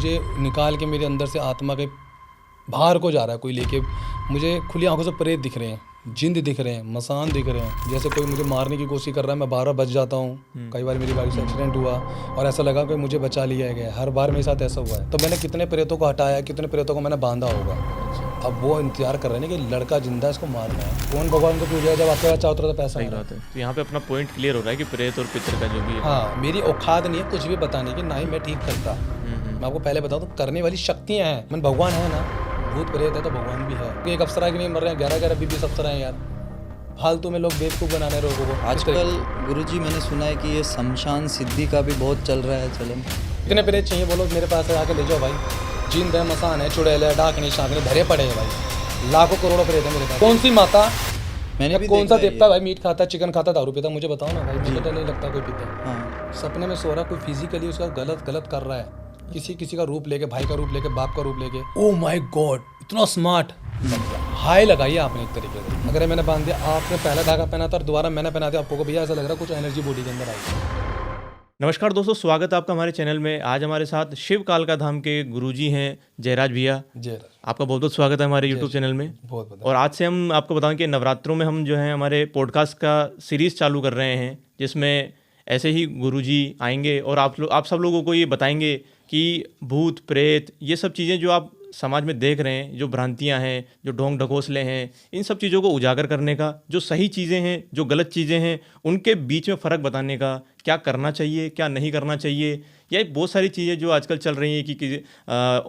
मुझे निकाल के मेरे अंदर से आत्मा के बाहर को जा रहा है कोई लेके। मुझे खुली आंखों से प्रेत दिख रहे हैं, जिंद दिख रहे हैं, मसान दिख रहे हैं। जैसे कोई मुझे मारने की कोशिश कर रहा है, मैं 12 बच जाता हूँ। कई बार मेरी गाड़ी से एक्सीडेंट हुआ और ऐसा लगा कि मुझे बचा लिया गया। हर बार मेरे साथ ऐसा हुआ है। तो मैंने कितने प्रेतों को हटाया, कितने प्रेतों को मैंने बांधा होगा। अब वो इंतजार कर रहे हैं कि लड़का जिंदा है, इसको मारना है। कौन भगवान को पूजा है जब आपके पास चारों तरफ पैसा सही बात है। तो यहाँ पे अपना पॉइंट क्लियर हो रहा है कि प्रेत और पितर का जो भी है। हाँ, मेरी औकात नहीं है कुछ भी बताने की, ना ही मैं ठीक करता। मैं आपको पहले बताऊँ तो करने वाली शक्तियाँ हैं। मैं भगवान है ना, भूत प्रेत है तो भगवान भी है। एक अफसरा की नहीं मर रहे हैं, 11-11 20 अफसर हैं यार। फालतू में लोग बेवकूफ़ बनाने लोगों को। आजकल गुरुजी मैंने सुना है कि ये शमशान सिद्धि का भी बहुत चल रहा है चलन। कितने प्रेत चाहिए बोलो, मेरे पास आके ले जाओ भाई। जिंद है, मसान है, चुड़ैल है, डाकनी शाकनी भरे पड़े हैं भाई। लाखों करोड़ों प्रेत है मेरे पास। कौन सी माता, मैंने भी कौन सा देखा है देवता भाई मीट खाता, चिकन खाता, दारू पीता? मुझे बताओ ना भाई, मुझे तो नहीं लगता कोई पीता। हाँ, सपने में सो रहा कोई फिजिकली उसका गलत कर रहा है, किसी का रूप लेके, भाई का रूप लेके, बाप का रूप लेके। ओह माय गॉड, इतना स्मार्ट। हाई लगाइए आपने एक तरीके से। अगर मैंने बांध दिया, आपने पहला धागा पहना था और दोबारा मैंने पहना दिया, आपको भैया ऐसा लग रहा है कुछ एनर्जी बॉडी के अंदर आई। नमस्कार दोस्तों, स्वागत है आपका हमारे चैनल में। आज हमारे साथ शिव कालका धाम के गुरुजी हैं जयराज भैया। जयराज, आपका बहुत बहुत स्वागत है हमारे यूट्यूब चैनल में। बहुत बहुत। और आज से हम आपको बताएं कि नवरात्रों में हम जो है हमारे पॉडकास्ट का सीरीज़ चालू कर रहे हैं, जिसमें ऐसे ही गुरुजी आएंगे और आप सब लोगों को ये बताएंगे कि भूत प्रेत ये सब चीज़ें जो आप समाज में देख रहे हैं, जो भ्रांतियां हैं, जो ढोंग ढकोसले हैं, इन सब चीज़ों को उजागर करने का, जो सही चीज़ें हैं, जो गलत चीज़ें हैं, उनके बीच में फ़र्क बताने का, क्या करना चाहिए, क्या नहीं करना चाहिए। या बहुत सारी चीज़ें जो आजकल चल रही हैं कि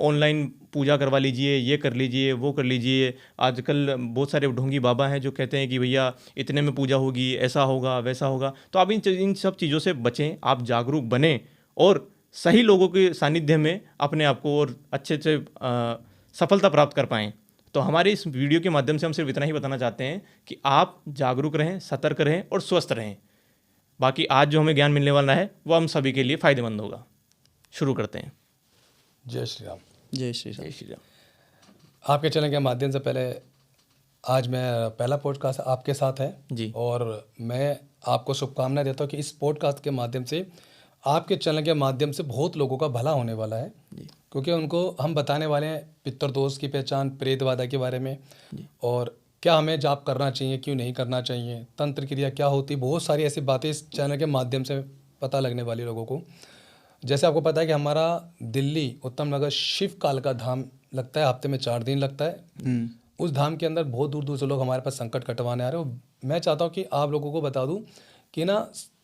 ऑनलाइन पूजा करवा लीजिए, ये कर लीजिए, वो कर लीजिए। आजकल बहुत सारे ढोंगी बाबा हैं जो कहते हैं कि भैया इतने में पूजा होगी, ऐसा होगा, वैसा होगा। तो आप इन सब चीज़ों से बचें, आप जागरूक बनें और सही लोगों के सानिध्य में अपने आप को और अच्छे से सफलता प्राप्त कर पाएँ। तो हमारे इस वीडियो के माध्यम से हम सिर्फ इतना ही बताना चाहते हैं कि आप जागरूक रहें, सतर्क रहें और स्वस्थ रहें। बाकी आज जो हमें ज्ञान मिलने वाला है वो हम सभी के लिए फ़ायदेमंद होगा। शुरू करते हैं। जय श्री राम। जय श्री राम। जय श्री राम। आपके चैनल के माध्यम से पहले आज मैं पहला पॉडकास्ट आपके साथ है जी। और मैं आपको शुभकामनाएं देता हूँ कि इस पॉडकास्ट के माध्यम से, आपके चैनल के माध्यम से बहुत लोगों का भला होने वाला है। क्योंकि उनको हम बताने वाले हैं पितृदोष की पहचान, प्रेतबाधा के बारे में, और क्या हमें जाप करना चाहिए, क्यों नहीं करना चाहिए, तंत्र क्रिया क्या होती, बहुत सारी ऐसी बातें इस चैनल के माध्यम से पता लगने वाली लोगों को। जैसे आपको पता है कि हमारा दिल्ली उत्तम नगर शिव कालका धाम लगता है, हफ्ते में 4 दिन लगता है। उस धाम के अंदर बहुत दूर दूर से लोग हमारे पास संकट कटवाने आ रहे हैं। मैं चाहता हूँ कि आप लोगों को बता दूँ कि ना,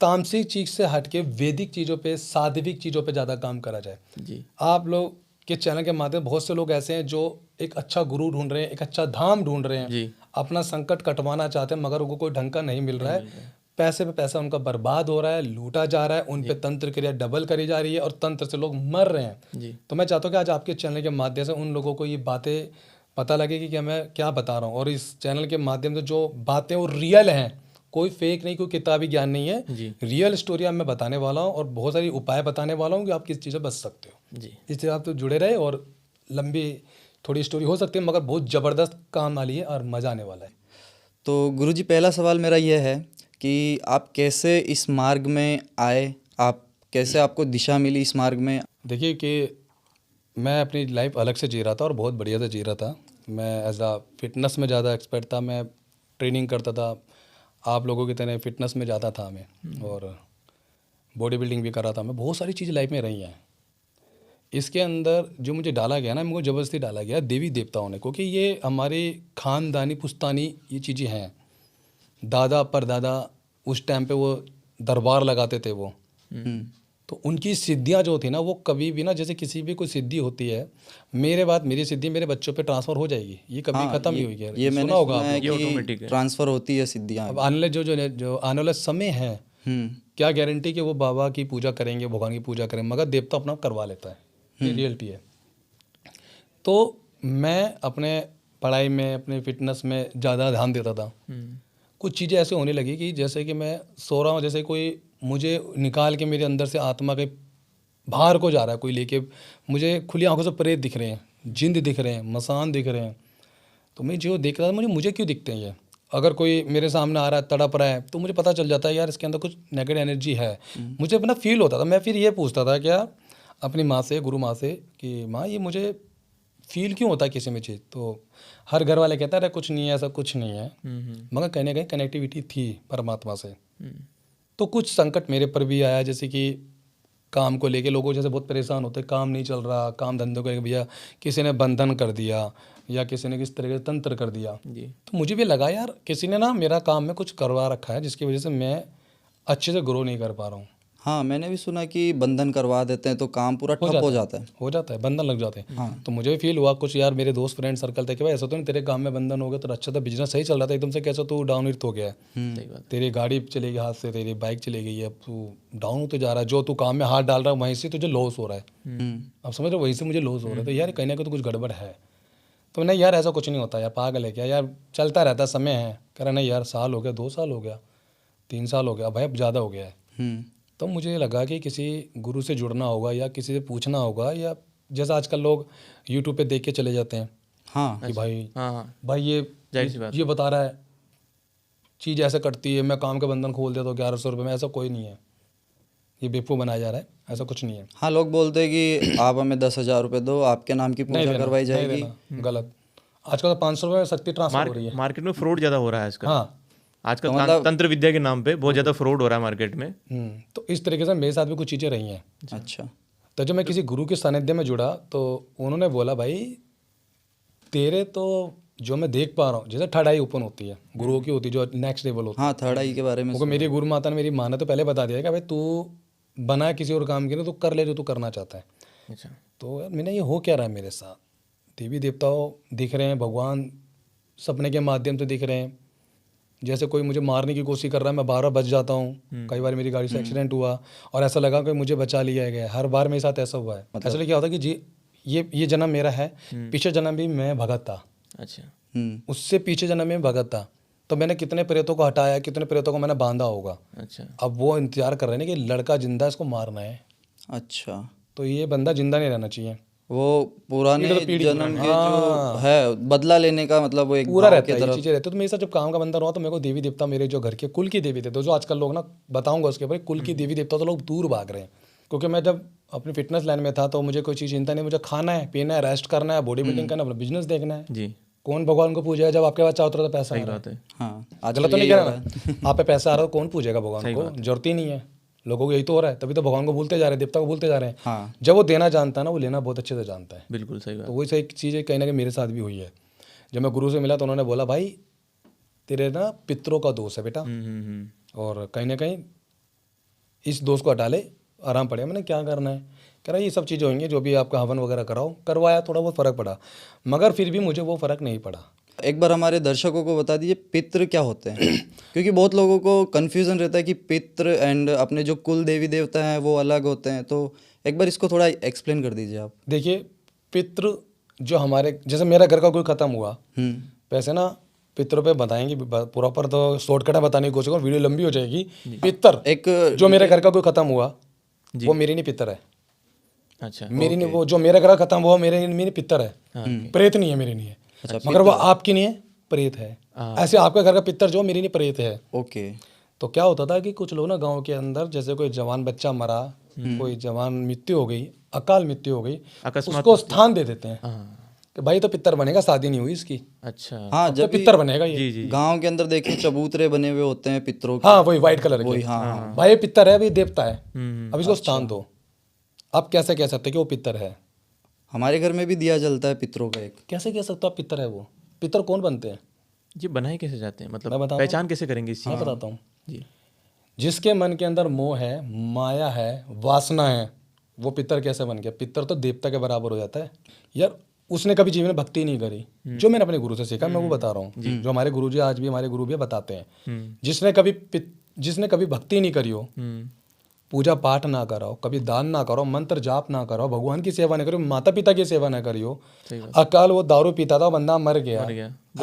तामसिक चीज़ से हट के वैदिक चीज़ों पे, सात्विक चीज़ों पे ज़्यादा काम करा जाए। जी। आप लोग के चैनल के माध्यम बहुत से लोग ऐसे हैं जो एक अच्छा गुरु ढूंढ रहे हैं, एक अच्छा धाम ढूंढ रहे हैं, जी। अपना संकट कटवाना चाहते हैं, मगर उनको कोई ढंग का नहीं मिल रहा है। पैसे पे पैसा उनका बर्बाद हो रहा है, लूटा जा रहा है, उन पे तंत्र क्रिया डबल करी जा रही है और तंत्र से लोग मर रहे हैं। जी। तो मैं चाहता हूँ कि आज आपके चैनल के माध्यम से उन लोगों को ये बातें पता लगेगी कि मैं क्या बता रहा हूँ, और इस चैनल के माध्यम से जो बातें वो रियल हैं, कोई फेक नहीं, कोई किताबी ज्ञान नहीं है, रियल स्टोरी मैं बताने वाला हूँ और बहुत सारी उपाय बताने वाला हूँ कि आप किस चीज़ से बच सकते हो। जी। इसलिए आप तो जुड़े रहे, और लंबी थोड़ी स्टोरी हो सकती है मगर बहुत ज़बरदस्त काम वाली है और मज़ा आने वाला है। तो गुरुजी पहला सवाल मेरा यह है कि आप कैसे इस मार्ग में आए, आप कैसे, आपको दिशा मिली इस मार्ग में? देखिए कि मैं अपनी लाइफ अलग से जी रहा था और बहुत बढ़िया से जी रहा था। मैं एज आ फिटनेस में ज़्यादा एक्सपर्ट था, मैं ट्रेनिंग करता था, आप लोगों की तरह फिटनेस में ज़्यादा था मैं, और बॉडी बिल्डिंग भी कर रहा था मैं। बहुत सारी चीज़ लाइफ में रही हैं। इसके अंदर जो मुझे डाला गया ना, मुझे ज़बरदस्ती डाला गया देवी देवताओं ने, क्योंकि ये हमारे ख़ानदानी पुश्तानी ये चीज़ें हैं। दादा परदादा उस टाइम पे वो दरबार लगाते थे वो, तो उनकी सिद्धियां जो थी ना, वो कभी भी ना, जैसे किसी भी कोई सिद्धि होती है, मेरी सिद्धि मेरे बच्चों पे ट्रांसफ़र हो जाएगी, ये कभी खत्म नहीं होगी। ये मैंने होगा सुना है आप लोग। कि ऑटोमेटिक है। ट्रांसफर होती है सिद्धियाँ। अब आने वाला समय है, क्या गारंटी कि वो बाबा की पूजा करेंगे, भगवान की पूजा करेंगे, मगर देवता अपना करवा लेता है, ये रियलिटी है। तो मैं अपने पढ़ाई में, अपने फिटनेस में ज़्यादा ध्यान देता था। कुछ चीज़ें ऐसे होने लगी कि जैसे कि मैं सो रहा हूँ, जैसे कोई मुझे निकाल के मेरे अंदर से आत्मा के बाहर को जा रहा है कोई लेके, मुझे खुली आंखों से प्रेत दिख रहे हैं, जिंद दिख रहे हैं, मसान दिख रहे हैं। तो मैं जो देख रहा था, मुझे क्यों दिखते हैं ये? अगर कोई मेरे सामने आ रहा है, तड़प रहा है, तो मुझे पता चल जाता है यार इसके अंदर कुछ नेगेटिव एनर्जी है। मुझे अपना फील होता था। मैं फिर ये पूछता था क्या अपनी माँ से, गुरु माँ से, कि माँ ये मुझे फील क्यों होता है किसी में चीज़। तो हर घर वाले कहता है कुछ नहीं है, ऐसा कुछ नहीं है, मगर कहीं ना कहीं कनेक्टिविटी थी परमात्मा से। तो कुछ संकट मेरे पर भी आया, जैसे कि काम को लेके लोगों जैसे बहुत परेशान होते, काम नहीं चल रहा, काम धंधों को भैया किसी ने बंधन कर दिया या किसी ने किस तरह के तंत्र कर दिया। जी। तो मुझे भी लगा यार किसी ने ना मेरा काम में कुछ करवा रखा है, जिसकी वजह से मैं अच्छे से ग्रो नहीं कर पा रहा हूँ। हाँ, मैंने भी सुना कि बंधन करवा देते हैं तो काम पूरा ठप हो जाता है। हो जाता है, बंधन लग जाते हैं। हाँ। तो मुझे भी फील हुआ, कुछ यार मेरे दोस्त फ्रेंड सर्कल थे कि भाई ऐसा तो नहीं तेरे काम में बंधन हो गया, तो अच्छा था, बिजनेस सही चल रहा था, एकदम से कैसा तू डाउन हिट हो गया है, सही बात। तेरी गाड़ी चलेगी हाथ से, तेरी बाइक चली गई है, अब तू डाउन होते जा रहा है, जो तू काम में हाथ डाल रहा है वहीं से तुझे लॉस हो रहा है। अब समझ रहे हो, वहीं से मुझे लॉस हो रहा है। तो यार कहीं ना कहीं तो कुछ गड़बड़ है। तो नहीं यार ऐसा कुछ नहीं होता यार, पागल है क्या यार, चलता रहता, समय है। कह रहा नहीं यार, साल हो गया, 2 साल हो गया, 3 साल हो गया, भाई अब ज़्यादा हो गया है। तो मुझे लगा कि किसी गुरु से जुड़ना होगा या किसी से पूछना होगा, या जैसा आजकल लोग यूट्यूब पे देख के चले जाते हैं हाँ, कि भाई हाँ, भाई जाहिर सी बात। ये बता रहा है चीज़ ऐसे करती है, मैं काम का बंधन खोल देता हूँ 1100 रुपये में। ऐसा कोई नहीं है, ये बेवकूफ़ बनाया जा रहा है, ऐसा कुछ नहीं है। हाँ, लोग बोलते हैं कि आप हमें 10,000 रुपये दो, आपके नाम की पूजा करवाई नहीं जाएगी। देना, गलत। आजकल तो 500 रुपये में शक्ति ट्रांसफर हो रही है। मार्केट में फ्रॉड ज़्यादा हो रहा है आजकल। हाँ। आजकल तंत्र विद्या के नाम पे बहुत ज़्यादा फ्रॉड हो रहा है मार्केट में। तो इस तरीके से मेरे साथ भी कुछ चीज़ें रही हैं। अच्छा। तो जब मैं किसी गुरु के सानिध्य में जुड़ा तो उन्होंने बोला भाई तेरे तो जो मैं देख पा रहा हूँ, जैसे थर्ड आई ओपन होती है गुरुओं की, होती है जो नेक्स्ट लेवल होती है। हाँ, थर्ड आई के बारे में क्योंकि मेरी गुरु माता ने, मेरी माँ ने तो पहले बता दिया कि भाई तू बना किसी और काम के लिए, तू कर ले जो तू करना चाहता है। अच्छा। तो यार मैंने ये हो क्या रहा है मेरे साथ, देवी देवताओं दिख रहे हैं, भगवान सपने के माध्यम से दिख रहे हैं, जैसे कोई मुझे मारने की कोशिश कर रहा है, मैं 12 बच जाता हूँ। कई बार मेरी गाड़ी से एक्सीडेंट हुआ और ऐसा लगा कि मुझे बचा लिया गया, हर बार मेरे साथ ऐसा हुआ है। ऐसा क्या होता है कि जी ये जन्म मेरा है, पिछले जन्म भी मैं भगत था, अच्छा। उससे पीछे जन्म में भगत था, तो मैंने कितने प्रेतों को हटाया, कितने प्रेतों को मैंने बांधा होगा। अच्छा। अब वो इंतजार कर रहे हैं कि लड़का जिंदा है, इसको मारना है। अच्छा, तो ये बंदा जिंदा नहीं रहना चाहिए, वो पुराने पीढ़ी जन्म के जो है बदला लेने का, मतलब वो एक पूरा भाव रहता की है, ये तरफ। चीज़ें रहती है। तो मेरे साथ जब काम का बंधन हुआ तो मेरे को देवी देवता, मेरे जो घर के कुल की देवी देवता, जो आजकल लोग ना बताऊंगा उसके ऊपर, कुल की देवी देवता तो लोग दूर भाग रहे हैं। क्योंकि मैं जब अपनी फिटनेस लाइन में था तो मुझे कोई चीज़ चिंता नहीं, मुझे खाना है, पीना है, रेस्ट करना है, बॉडी बिल्डिंग करना है, अपना बिजनेस देखना है। जी। कौन भगवान को पूजेगा जब आपके पास चारों तरफ पैसा आ सही रहा बात है। हाँ, है। आज गलत तो नहीं कह रहा ना, आप पे पैसा आ रहा है तो कौन पूजेगा भगवान को, जरूरत ही नहीं है। लोगों को यही तो हो रहा है, तभी तो भगवान को भूलते जा रहे हैं, देवता को भूलते जा रहे हैं। हाँ, जब वो देना जानता है ना, वो लेना बहुत अच्छे से जानता है। बिल्कुल सही बात। तो वही सही चीज़ है, कहीं ना कहीं मेरे साथ भी हुई है। जब मैं गुरु से मिला तो उन्होंने बोला भाई तेरे ना पितरों का दोष है बेटा, और कहीं ना कहीं इस दोष को हटा ले, आराम पड़ेगा। मैंने क्या करना है, कह रहा ये सब चीज़ें होंगी, जो भी आपका हवन वगैरह कराओ, करवाया, थोड़ा बहुत फ़र्क पड़ा, मगर फिर भी मुझे वो फ़र्क नहीं पड़ा। एक बार हमारे दर्शकों को बता दीजिए पितृ क्या होते हैं, क्योंकि बहुत लोगों को कन्फ्यूज़न रहता है कि पितृ एंड अपने जो कुल देवी देवता हैं वो अलग होते हैं। तो एक बार इसको थोड़ा एक्सप्लेन कर दीजिए आप। देखिए पितृ जो हमारे, जैसे मेरा घर का कोई ख़त्म हुआ, वैसे ना पितरों पे बताएंगे प्रॉपर, तो शॉर्टकट में बताने की कोशिश करूँ, वीडियो लंबी हो जाएगी। पितर एक जो मेरे घर का कोई ख़त्म हुआ वो मेरी नहीं पितर है। अच्छा। मेरी नहीं, वो जो मेरे घर खत्म हुआ मेरी पितर है, प्रेत नहीं है, मेरी नहीं है। मगर वो आपकी नहीं है, प्रेत है। ऐसे आपका घर का पितर जो मेरी नहीं, प्रेत है। ओके। तो क्या होता था कि कुछ लोग ना गांव के अंदर, जैसे कोई जवान बच्चा मरा, कोई जवान मृत्यु हो गई, अकाल मृत्यु हो गई, उसको स्थान दे देते हैं कि भाई तो पितर बनेगा, शादी नहीं हुई इसकी, अच्छा। हाँ, तो जब पितर बनेगा ये। गांव के अंदर देखिए चबूतरे बने हुए होते हैं पितरों के। हाँ वही व्हाइट कलर के, हाँ, भाई पितर है, अभी देवता है, अब इसको स्थान दो। आप कैसे कह सकते कि वो पितर है? हमारे घर में भी दिया जलता है पितरों का एक। कैसे कह सकते हो आप पितर है? वो पितर कौन बनते हैं? ये बनाए कैसे जाते हैं, मैं मतलब बताता पहचान कैसे करेंगे इस चीज़ मैं की? बताता हूँ। जी। जिसके मन के अंदर मोह है, माया है, वासना है, वो पितर कैसे बन गया? पितर तो देवता के बराबर हो जाता है यार। उसने कभी जीवन में भक्ति नहीं करी, जो मैंने अपने गुरु से सीखा मैं वो बता रहा हूँ, जो हमारे गुरुजी आज भी हमारे गुरु भी बताते हैं। जिसने कभी भक्ति नहीं करी हो, पूजा पाठ ना कराओ, कभी दान ना करो, मंत्र जाप ना करो, भगवान की सेवा ना करो, माता पिता की सेवा ना करियो, अकाल वो दारू पीता था, बंदा मर गया,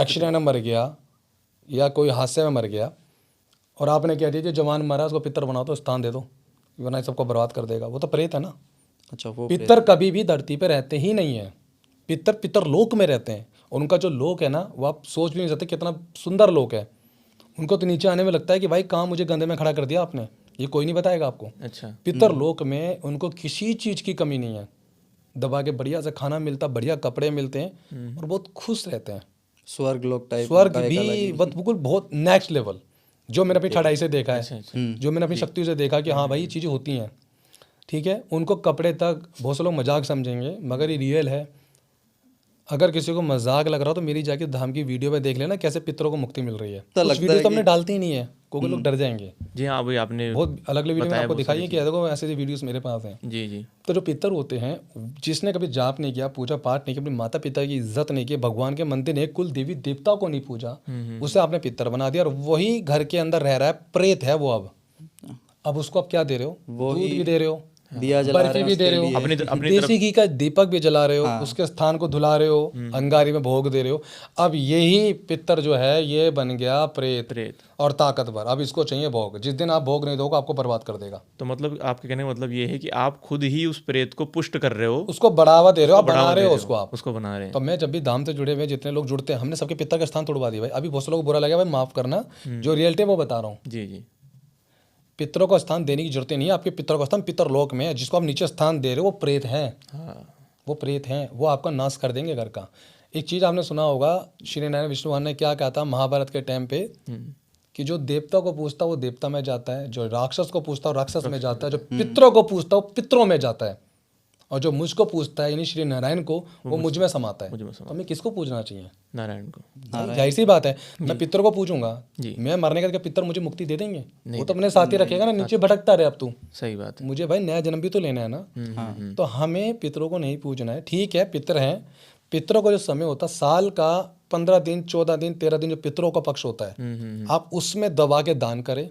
एक्सीडेंट में मर गया या कोई हादसे में मर गया, और आपने कह दिया जवान मरा उसको पितर बनाओ तो स्थान दे दो, वरना सबको बर्बाद कर देगा, वो तो प्रेत है ना। अच्छा, वो पितर कभी भी धरती पे रहते ही नहीं है, पितर लोक में रहते हैं। उनका जो लोक है ना, वो आप सोच भी नहीं सकते कितना सुंदर लोक है। उनको तो नीचे आने में लगता है कि भाई कहाँ मुझे गंदे में खड़ा कर दिया आपने, ये कोई नहीं बताएगा आपको। अच्छा। पितरलोक में उनको किसी चीज़ की कमी नहीं है, दबा के बढ़िया से खाना मिलता, बढ़िया कपड़े मिलते हैं और बहुत खुश रहते हैं। स्वर्ग लोक टाइप स्वर्ग का एक अलग भी ही। बिल्कुल बहुत नेक्स्ट लेवल, जो मैंने अपनी चढ़ाई से देखा अच्छा, है, अच्छा। जो मैंने अपनी शक्तियों से देखा कि हाँ भाई ये चीज़ें होती हैं। ठीक है, उनको कपड़े तक बहुत से लोग मजाक समझेंगे, मगर ये रियल है। अगर किसी को मजाक लग रहा हो तो मेरी जाके धाम की वीडियो में देख लेना कैसे पितरों को मुक्ति मिल रही है। तो कुछ लगता वीडियो है तो हमने कि- डालती ही नहीं है, क्योंकि लोग डर जाएंगे। जी हाँ, वही आपने बहुत अलग वीडियो में बताया आपको बहुत दिखाई है सारी कि देखो ऐसे वीडियोस मेरे पास हैं। जी जी। तो जो पितर होते हैं, जिसने कभी जाप नहीं किया, पूजा पाठ नहीं किया, अपने माता पिता की इज्जत नहीं की, भगवान के मंदिर नहीं, कुल देवी देवताओं को नहीं पूजा, उसे आपने पितर बना दिया और वही घर के अंदर रह रहा है, प्रेत है वो। अब उसको आप क्या दे रहे हो? दूध भी दे रहे हो, दिया जला बर्फी रहे भी हैं दे उसके रहे लिए। हो, अपनी देसी घी का दीपक भी जला रहे हो, उसके स्थान को धुला रहे हो, अंगारी में भोग दे रहे हो। अब यही पितर जो है ये बन गया प्रेत प्रेत। और ताकतवर। अब इसको चाहिए भोग, जिस दिन आप भोग नहीं दोगे आपको बर्बाद कर देगा। तो मतलब आपके कहने का मतलब ये है कि आप खुद ही उस प्रेत को पुष्ट कर रहे हो, उसको बढ़ावा दे रहे हो, आप बढ़ावा बना दे रहे हो उसको आप। उसको बना रहे हैं। तो मैं जब भी धाम से जुड़े हुए जितने लोग जुड़ते हैं, हमने सबके पितर का स्थान तोड़वा दिया भाई। अभी बहुत से लोग को बुरा लगा भाई, माफ करना, जो रियलिटी है वो बता रहा हूँ। जी जी। पितरों को स्थान देने की जरूरत नहीं है, आपके पितरों का स्थान पितरलोक में है। जिसको आप नीचे स्थान दे रहे हो वो प्रेत हैं, हाँ। वो प्रेत हैं, वो आपका नाश कर देंगे घर का। एक चीज़ आपने सुना होगा, श्री नारायण विष्णु भगवान ने क्या कहा था महाभारत के टाइम पे, कि जो देवता को पूछता है वो देवता में जाता है, जो राक्षस को पूछता है वो राक्षस में जाता है, जो पितरों को पूछता है वो पितरों में जाता है, और जो मुझको पूछता है यानी श्री नारायण को, वो मुझ में समाता है। तो हमें किसको पूजना चाहिए? नारायण को। जाहिर सी बात है, मैं पितर को पूछूंगा, जी। मैं मरने के बाद पितर मुझे मुक्ति दे देंगे? वो तो अपने साथ ही रखेगा ना, नीचे भटकता रहे अब तू। सही बात है। मुझे भाई नया जन्म भी तो लेना है ना। तो हमें पितरों को नहीं पूजना है। ठीक है, पितर हैं, पितरों का जो समय होता है साल का 15 दिन 14 दिन 13 दिन, जो पितरों का पक्ष होता है, आप उसमें दबा के दान करें,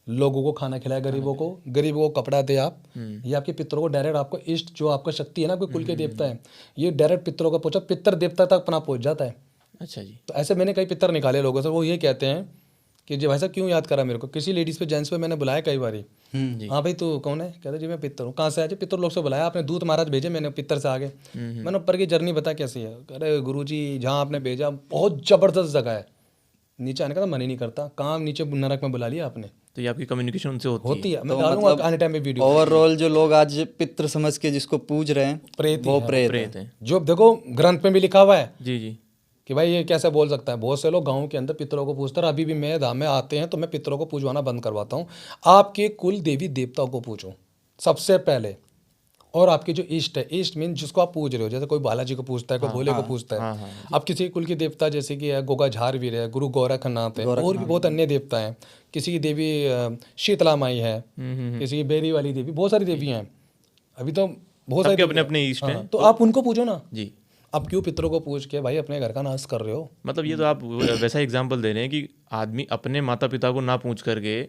लोगों को खाना खिलाए, गरीबों को कपड़ा दे आप। ये आपके पितरों को डायरेक्ट, आपको इष्ट जो आपका शक्ति है ना, कोई कुल के देवता है, ये डायरेक्ट पितरों का पहुंचा, पितर देवता तक अपना पहुंच जाता है। अच्छा जी। तो ऐसे मैंने कई पितर निकाले लोगों से, वो ये कहते हैं कि जी भाई साहब क्यों याद करा मेरे को? किसी लेडीज़ पे जेंट्स पे मैंने बुलाया कई बारी, हाँ भाई तू कौन है? कहते जी मैं पितर हूँ। कहाँ से आए? पितर लोग से बुलाया आपने, दूत महाराज भेजे मैंने पितर से आगे। मैंने ऊपर की जर्नी बता कैसी है? अरे गुरुजी जहाँ आपने भेजा बहुत ज़बरदस्त जगह है, नीचे आने का तो मन ही नहीं करता, काम नीचे नरक में बुला लिया आपने। तो ये आपकी कम्युनिकेशन उनसे होती है, मैं डालूंगा आने टाइम पे वीडियो। ओवरऑल जो लोग आज पितृ समझ के जिसको पूज रहे हैं प्रेत वो प्रेत प्रेत है। है। जो देखो ग्रंथ में भी लिखा हुआ है जी जी। कि भाई ये कैसे बोल सकता है। बहुत से लोग गाँव के अंदर पितरों को पूछते हैं, अभी भी मैं धाम में आते हैं तो मैं पितरों को पूजवाना बंद करवाता हूँ। आपके कुल देवी देवताओं को पूछो सबसे पहले, और आपके जो इष्ट है, इष्ट मीन जिसको आप पूज रहे हो, जैसे कोई बालाजी को पूछता है, कोई भोले को पूछता है। अब किसी कुल के देवता जैसे कि है गोगा झारवीर है, गुरु गोरखनाथ है, और भी बहुत अन्य देवता हैं। किसी की देवी शीतला माई है, किसी की बेरी वाली देवी, बहुत सारी देवी हैं। अभी तो बहुत सारे अपने अपने इष्ट हैं। तो आप उनको पूछो ना। जी। अब क्यों पितरों को पूछ के भाई अपने घर का नाश कर रहे हो? मतलब ये तो आप वैसा एग्जाम्पल दे रहे हैं कि आदमी अपने माता पिता को ना पूछ करके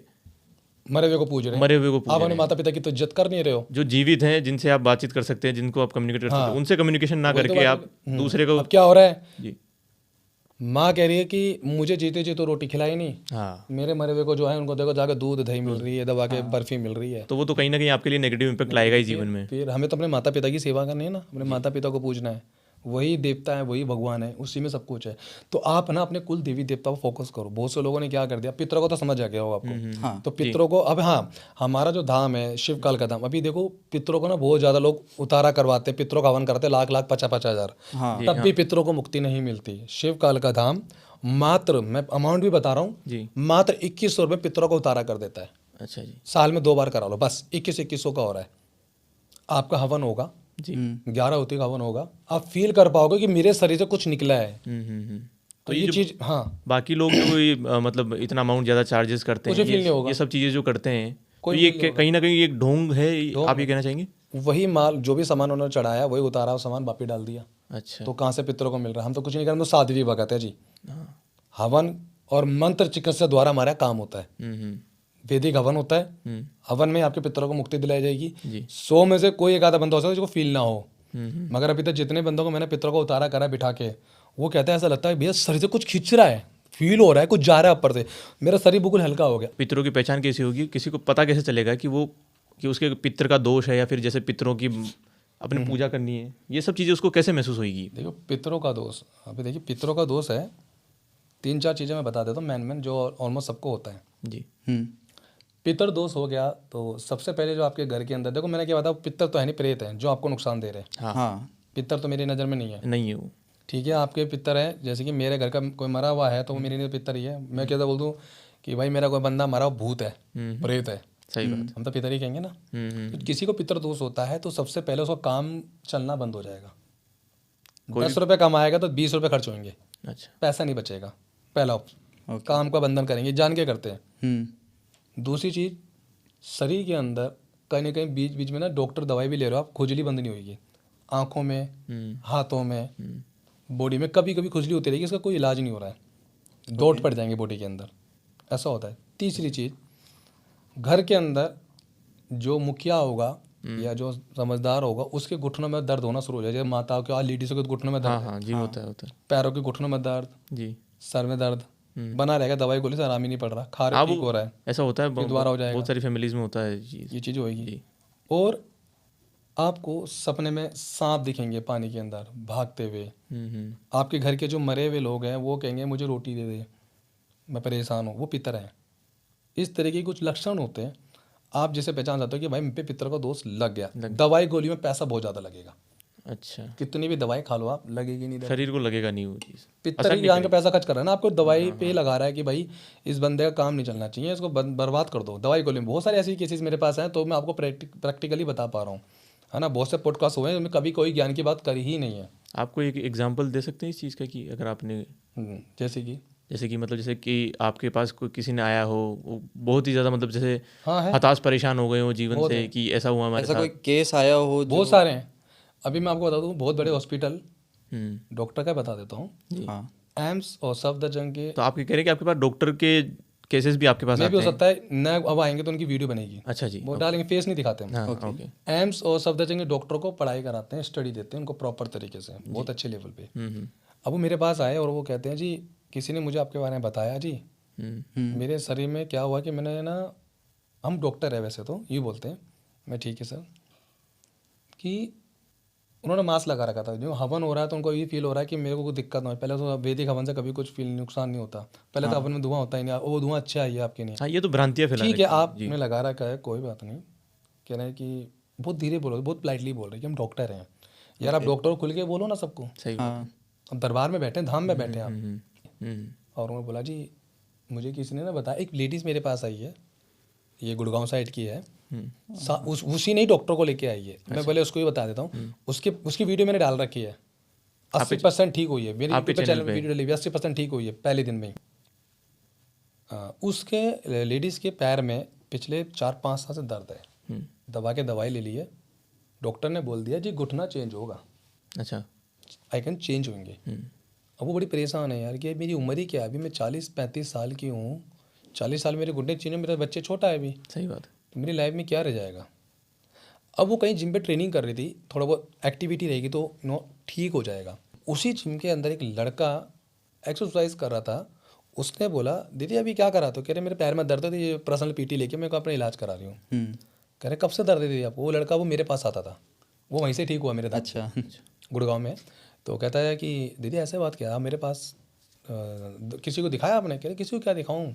मरे हुए को पूछ रहे हैं। मरे हुए को पूछ आप रहे अपने हैं। माता पिता की तो इज्जत कर नहीं रहे हो। जो जीवित हैं, जिनसे आप बातचीत कर सकते हैं, जिनको आप कम्युनिकेट कर सकते हैं, उनसे कम्युनिकेशन ना करके आप दूसरे को। अब क्या हो रहा है? जी। माँ कह रही है कि मुझे जीते जी तो रोटी खिलाई नहीं, हाँ। मेरे मरे हुए को जो है उनको देखो जाकर दूध दही मिल रही है, दवा के बर्फी मिल रही है। तो वो तो कहीं ना कहीं आपके लिए नेगेटिव इम्पैक्ट लाएगा ही जीवन में। फिर हमें तो अपने माता पिता की सेवा करनी है ना, अपने माता पिता को पूजना है। वही देवता है, वही भगवान है, उसी में सब कुछ है। तो आप ना अपने कुल देवी देवता पर फोकस करो। बहुत से लोगों ने क्या कर दिया, पितरों को तो समझ आ गया हो आपको। हाँ। तो पितरों को अब, हाँ हमारा जो धाम है शिव काल का धाम, अभी देखो पितरों को ना बहुत ज़्यादा लोग उतारा करवाते हैं, पितरों का हवन करते हैं, लाख लाख 50-50 हज़ार, तब भी पितरों को मुक्ति नहीं मिलती। शिव काल का धाम मात्र, मैं अमाउंट भी बता रहा हूँ, मात्र 2100 रुपये पितरों को उतारा कर देता है। अच्छा जी। साल में 2 बार करा लो बस, 2100 का हो रहा है। आपका हवन होगा जी। 11 होती का हवन होगा, आप फील कर पाओगे कि मेरे शरीर से कुछ निकला है। तो ये चीज, हाँ बाकी लोग जो मतलब इतना अमाउंट ज़्यादा चार्जेस करते हैं, फील नहीं होगा। ये सब चीज़ें जो करते हैं, तो ये कहीं ना कहीं एक ढोंग है, आप ये कहना चाहेंगे? वही माल जो भी सामान उन्होंने चढ़ाया वही उतारा और सामान वापस डाल दिया। अच्छा। तो कहाँ से पितरों को मिल रहा है? हम तो कुछ नहीं कर रहे, हम तो साध्वी भगत है जी। हवन और मंत्र चिकित्सा द्वारा हमारा काम होता है। वैदिक हवन होता है, हवन में आपके पितरों को मुक्ति दिलाई जाएगी। 100 में से कोई एक आधा बंदा हो सकता है जिसको फील ना हो, मगर अभी तक जितने बंदों को मैंने पितरों को उतारा करा बिठा के, वो कहते हैं ऐसा लगता है भैया शरीर से कुछ खींच रहा है, फील हो रहा है, कुछ जा रहा है ऊपर से, मेरा शरीर बिल्कुल हल्का हो गया। पितरों की पहचान कैसी होगी? किसी को पता कैसे चलेगा कि वो, कि उसके पितर का दोष है, या फिर जैसे पितरों की अपनी पूजा करनी है, ये सब चीज़ें उसको कैसे महसूस होगी? देखो पितरों का दोष, अभी देखिए पितरों का दोष है 3-4 चीज़ें मैं बता देता हूँ, मैन जो ऑलमोस्ट सबको होता है। जी। पितर दोष हो गया तो सबसे पहले जो आपके घर के अंदर, देखो मैंने क्या बताया, पितर तो है नहीं, प्रेत है जो आपको नुकसान दे रहे हैं। हाँ हाँ पितर तो मेरी नज़र में नहीं है, नहीं है वो। ठीक है। आपके पितर है, जैसे कि मेरे घर का कोई मरा हुआ है तो वो मेरे लिए पितर ही है। मैं कैसे बोल दूँ कि भाई मेरा कोई बंदा मरा हुआ भूत है, प्रेत है, सही बात। हम तो पितर ही कहेंगे ना। हम्म। तो किसी को पितर दोष होता है तो सबसे पहले उसका काम चलना बंद हो जाएगा। 10 रुपये कमाएगा तो 20 रुपये खर्च होंगे, अच्छा। पैसा नहीं बचेगा। पहला काम का बंधन करेंगे, जान के करते हैं। दूसरी चीज़, शरीर के अंदर कहीं ना कहीं बीच बीच में ना डॉक्टर दवाई भी ले रहे हो आप, खुजली बंद नहीं होगी। आँखों में, हाथों में, बॉडी में कभी कभी खुजली होती रहेगी, इसका कोई इलाज नहीं हो रहा है, डॉट पड़ जाएंगे बॉडी के अंदर, ऐसा होता है। तीसरी चीज़, घर के अंदर जो मुखिया होगा या जो समझदार होगा उसके घुटनों में दर्द होना शुरू हो जाएगा। जैसे माताओं के, लेडीज़ों के घुटनों में हाँ दर्द, हाँ जी, होता है पैरों के घुटनों में दर्द, जी। सर में दर्द बना रहेगा, दवाई गोली से आराम ही नहीं पड़ रहा, खा रहे ठीक हो रहा है, ऐसा होता है, फिर दोबारा हो जाएगा। बहुत सारी फैमिलीज में होता है चीज़। ये चीज़ होगी। जी। और आपको सपने में सांप दिखेंगे पानी के अंदर भागते हुए। आपके घर के जो मरे हुए लोग हैं वो कहेंगे मुझे रोटी दे दे, मैं परेशान हूँ, वो पितर हैं। इस तरह के कुछ लक्षण होते हैं, आप जिसे पहचान जाते हो कि भाई मुझ पे पितर का दोष लग गया। दवाई गोली में पैसा बहुत ज़्यादा लगेगा, अच्छा। कितनी भी दवाई खा लो आप, लगेगी नहीं दवाई। शरीर को लगेगा नहीं वो चीज़। पितर ही यहाँ का पैसा खर्च कर रहा है ना, आपको दवाई पे ही लगा रहा है कि भाई इस बंदे का काम नहीं चलना चाहिए, इसको बर्बाद कर दो दवाई गोली में। बहुत सारे ऐसे केसेस मेरे पास हैं, तो मैं आपको प्रैक्टिकली बता पा रहा हूँ, है ना। बहुत से पॉडकास्ट हुए हैं उनमें कभी कोई ज्ञान की बात करी ही नहीं है। आपको एक एग्जांपल दे सकते हैं इस चीज़ का कि अगर आपने, जैसे कि मतलब जैसे कि आपके पास कोई किसी ने आया हो, वो बहुत ही ज़्यादा मतलब जैसे हाँ है, हताश परेशान हो गए हो जीवन से कि ऐसा हुआ हमारे ऐसा साथ। कोई केस आया हो? बहुत सारे हैं। अभी मैं आपको बता दूँ, बहुत बड़े हॉस्पिटल, हम्म। डॉक्टर का बता देता हूँ, हाँ एम्स और सफदरजंग के। तो आप कह रहे हैं कि आपके पास डॉक्टर के केसेस भी आपके पास में आते भी हो हैं? सकता है न, अब आएंगे तो उनकी वीडियो बनेगी, अच्छा जी। वो डालेंगे, फेस नहीं दिखाते हम। हाँ ओके। एम्स और सफदरजंग के डॉक्टर को पढ़ाई कराते हैं, स्टडी देते हैं उनको प्रॉपर तरीके से, बहुत अच्छे लेवल पे। अब वो मेरे पास आए और वो कहते हैं जी किसी ने मुझे आपके बारे में बताया जी, मेरे शरीर में क्या हुआ कि मैंने ना, हम डॉक्टर है वैसे तो ये बोलते हैं, मैं ठीक है सर, कि उन्होंने मास्क लगा रखा था। जो हवन हो रहा है तो उनको ये फील हो रहा है कि मेरे को कोई दिक्कत ना हो। पहले तो वैदिक हवन से कभी कुछ फील नुकसान नहीं होता, पहले तो हवन में धुआं होता ही नहीं, वो धुआं अच्छा है आपके लिए। हाँ, ये तो भ्रांतियाँ फैला ठीक है, आपने लगा रखा है, कोई बात नहीं। कह रहे हैं कि बहुत धीरे बोलो, बहुत पोलाइटली बोल रहे हैं कि हम डॉक्टर हैं। यार आप डॉक्टर को खुल के बोलो ना सबको, सही बात। अब दरबार में बैठे हैं, धाम में बैठे हैं आप। और उन्होंने बोला जी मुझे किसी ने ना बताया, एक लेडीज़ मेरे पास आई है, ये गुड़गांव साइड की है, उसी ने ही डॉक्टर को लेके आई है। मैं पहले उसको ही बता देता हूँ, उसकी वीडियो मैंने डाल रखी है, 80% ठीक हुई है, मेरे यूट्यूब पे चैनल में वीडियो डली हुई है, 80% ठीक हुई है पहले दिन में ही। उसके लेडीज़ के पैर में पिछले 4-5 साल से दर्द है, दवा के दवाई ले ली है, डॉक्टर ने बोल दिया जी घुटना चेंज होगा। अच्छा, आई कैन चेंज होंगे। अब वो बड़ी परेशान है यार कि मेरी उम्र ही क्या है, अभी मैं 40-35 साल की हूँ, 40 साल मेरे घुटने चेंज, मेरा बच्चे छोटा है अभी, सही बात है। तो मेरी लाइफ में क्या रह जाएगा। अब वो कहीं जिम पे ट्रेनिंग कर रही थी, थोड़ा बहुत एक्टिविटी रहेगी तो ठीक हो जाएगा। उसी जिम के अंदर एक लड़का एक्सरसाइज कर रहा था, उसने बोला दीदी अभी क्या करा, तो कह रहे मेरे पैर में दर्द है, तो ये पर्सनल पीटी लेके मैं को अपना इलाज करा रही हूँ। कह रहे कब से दर्द है दीदी आपको? वो लड़का वो मेरे पास आता था, वो वहीं से ठीक हुआ मेरे दांत। अच्छा, गुड़गांव में। तो कहता है कि दीदी ऐसे बात क्या, आप मेरे पास किसी को दिखाया आपने? कह रहे किसी को क्या दिखाऊँ,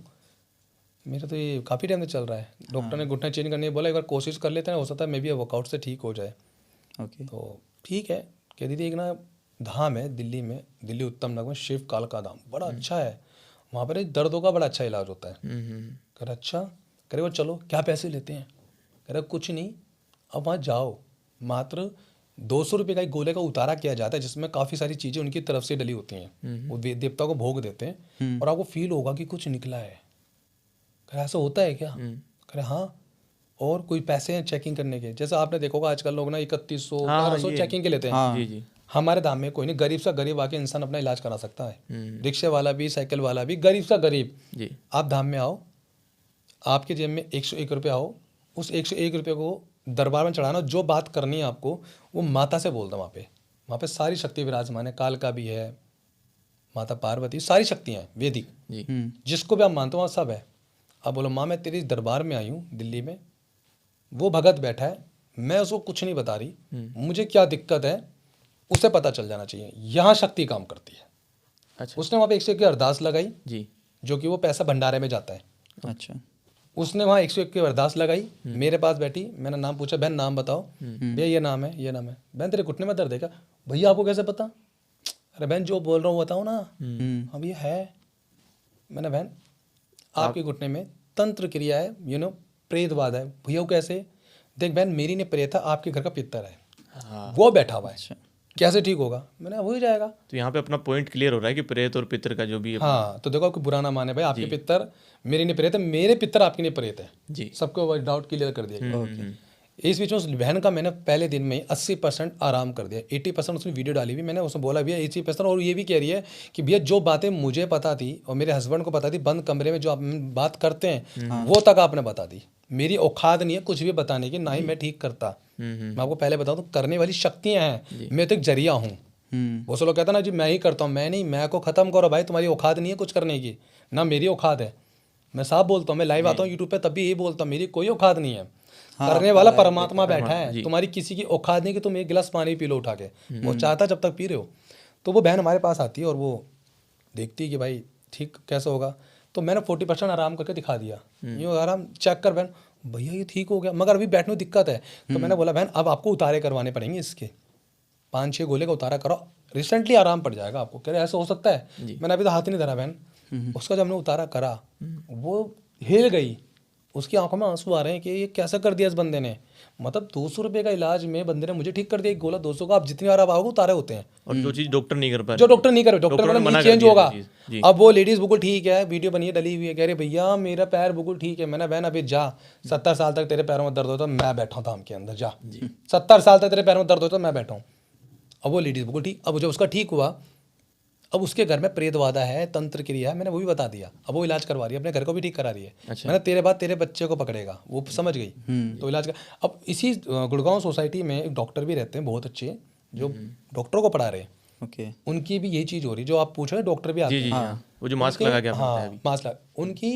मेरा तो ये काफ़ी टाइम से चल रहा है। डॉक्टर ने घुटना चेंज करने बोला, एक बार कोशिश कर लेते हैं, हो सकता है मे भी वर्कआउट से ठीक हो जाए। ओके। तो ठीक है, कह दीदी एक ना धाम है दिल्ली में, दिल्ली उत्तम नगर में, शिव काल का धाम, बड़ा अच्छा है, वहाँ पर दर्दों का बड़ा अच्छा इलाज होता है। कह रहे अच्छा, कह रहे वो चलो क्या पैसे लेते हैं? कह रहे कुछ नहीं, अब वहाँ जाओ, मात्र 200 रुपये का एक गोले का उतारा किया जाता है, जिसमें काफ़ी सारी चीज़ें उनकी तरफ से डली होती हैं, वो देवता को भोग देते हैं, और आपको फील होगा कि कुछ निकला है। कह ऐसा होता है क्या? कह रहे हाँ, और कोई पैसे हैं चेकिंग करने के, जैसे आपने देखा होगा आजकल लोग ना 3100 1200 चेकिंग के लेते हैं। जी जी। हमारे धाम में कोई नहीं, गरीब सा गरीब आके इंसान अपना इलाज करा सकता है, रिक्शे वाला भी, साइकिल वाला भी, गरीब सा गरीब जी। आप धाम में आओ, आपके जेब में 101 रुपये आओ, उस 101 रुपये को दरबार में चढ़ाना, जो बात करनी है आपको वो माता से बोल दो। वहाँ पे सारी शक्ति विराजमान है, काल का भी है, माता पार्वती, सारी शक्तियाँ हैं वैदिक, जिसको भी आप मानते हो वहाँ सब है। अब बोलो माँ मैं तेरी दरबार में आई हूँ दिल्ली में, वो भगत बैठा है, मैं उसको कुछ नहीं बता रही, मुझे क्या दिक्कत है उसे पता चल जाना चाहिए, यहाँ शक्ति काम करती है। अच्छा। उसने वहाँ पे 101 की अरदास लगाई जी। जो कि वो पैसा भंडारे में जाता है। अच्छा। उसने वहाँ 101 की अरदास लगाई, मेरे पास बैठी, मैंने नाम पूछा, बहन नाम बताओ, भैया ये नाम है, ये नाम है। बहन तेरे घुटने में दर्द है क्या? भैया आपको कैसे पता? अरे बहन जो बोल रहा हूँ बताओ ना। हाँ भैया है। मैंने बहन आपके घुटने में तंत्र क्रिया है, प्रेतवाद है। भैया वो कैसे? देख बहन मेरी नहीं प्रेत है, आपके घर का पितर है, वो बैठा हुआ है, कैसे ठीक होगा? मैंने हो ही जाएगा। तो यहाँ पे अपना पॉइंट क्लियर हो रहा है कि प्रेत और पितर का जो भी हाँ तो देखो आपको बुरा ना माने भाई, आपके पितर मेरी नहीं प्रेत है, मेरे पितर आपकी नहीं प्रेत है जी। सबको डाउट क्लियर कर दिया गया। इस बीच में उस बहन का मैंने पहले दिन में 80% आराम कर दिया, 80% उसने वीडियो डाली हुई, मैंने उसने बोला भैया 80%। और ये भी कह रही है कि भैया जो बातें मुझे पता थी और मेरे हस्बैंड को पता थी, बंद कमरे में जो आप बात करते हैं वो तक आपने बता दी। मेरी औकात नहीं है कुछ भी बताने की, ना ही मैं ठीक करता। मैं आपको पहले बता दूं, करने वाली शक्तियां हैं, मैं तो एक जरिया हूँ। वो सब लोग कहते हैं ना जी मैं ही करता हूँ, मैं नहीं, मैं को खत्म करो भाई, तुम्हारी औकात नहीं है कुछ करने की, ना मेरी औकात है। मैं साफ बोलता हूँ, मैं लाइव आता हूँ यूट्यूब पे तब भी यही बोलता हूँ, मेरी कोई औकात नहीं है। करने वाला परमात्मा बैठा है, तुम्हारी किसी की औकात नहीं कि तुम एक गिलास पानी पी लो उठा के, वो चाहता जब तक पी रहे हो। तो वो बहन हमारे पास आती है और वो देखती है कि भाई ठीक कैसे होगा। तो मैंने 40% आराम करके दिखा दिया, यूँ आराम चेक कर बहन, भैया ये ठीक हो गया, मगर अभी बैठने में दिक्कत है। तो मैंने बोला बहन अब आपको उतारे करवाने पड़ेंगे, इसके 5-6 गोले का उतारा करो, रिसेंटली आराम पड़ जाएगा आपको। कह रहे ऐसा हो सकता है? मैंने अभी तो हाथ ही नहीं धरा बहन। उसका जब हमने उतारा करा वो हिल गई, उसकी आंखों में आंसू आ रहे हैं कि ये कैसा कर दिया इस बंदे ने। मतलब 200 रुपये का इलाज में बंदे ने मुझे ठीक कर दिया, एक गोला 200 का, आप जितनी बार आप आओगे उतारे होते हैं। और जो चीज़ डॉक्टर नहीं कर पा जो डॉक्टर नहीं करे, डॉक्टर ने मतलब चेंज होगा। अब वो लेडीज बिल्कुल ठीक है, वीडियो बनी है डली हुई है, कह रही भैया मेरा पैर बिल्कुल ठीक है। मैंने बहन अभी जा, 70 साल तक तेरे पैरों में दर्द होता मैं बैठा हूँ धाम के अंदर, जा 70 साल तक तेरे पैरों में दर्द होता मैं बैठा हूँ। अब वो लेडीज बिल्कुल ठीक। अब जब उसका ठीक हुआ, अब उसके घर में प्रेतवादा है, तंत्र क्रिया है, मैंने वो भी बता दिया। अब वो इलाज करवा रही है, अपने घर को भी ठीक करा रही है। मैंने तेरे बाद तेरे बच्चे को पकड़ेगा, वो समझ गई तो इलाज कर। अब इसी गुड़गांव सोसाइटी में एक डॉक्टर भी रहते हैं बहुत अच्छे, जो डॉक्टरों को पढ़ा रहे हैं। ओके। उनकी भी यही चीज़ हो रही, जो आप पूछ रहे हैं डॉक्टर भी आते हैं। हाँ, वो जो मास्क लगा के आपने बताया अभी। मास्क लगा। उनकी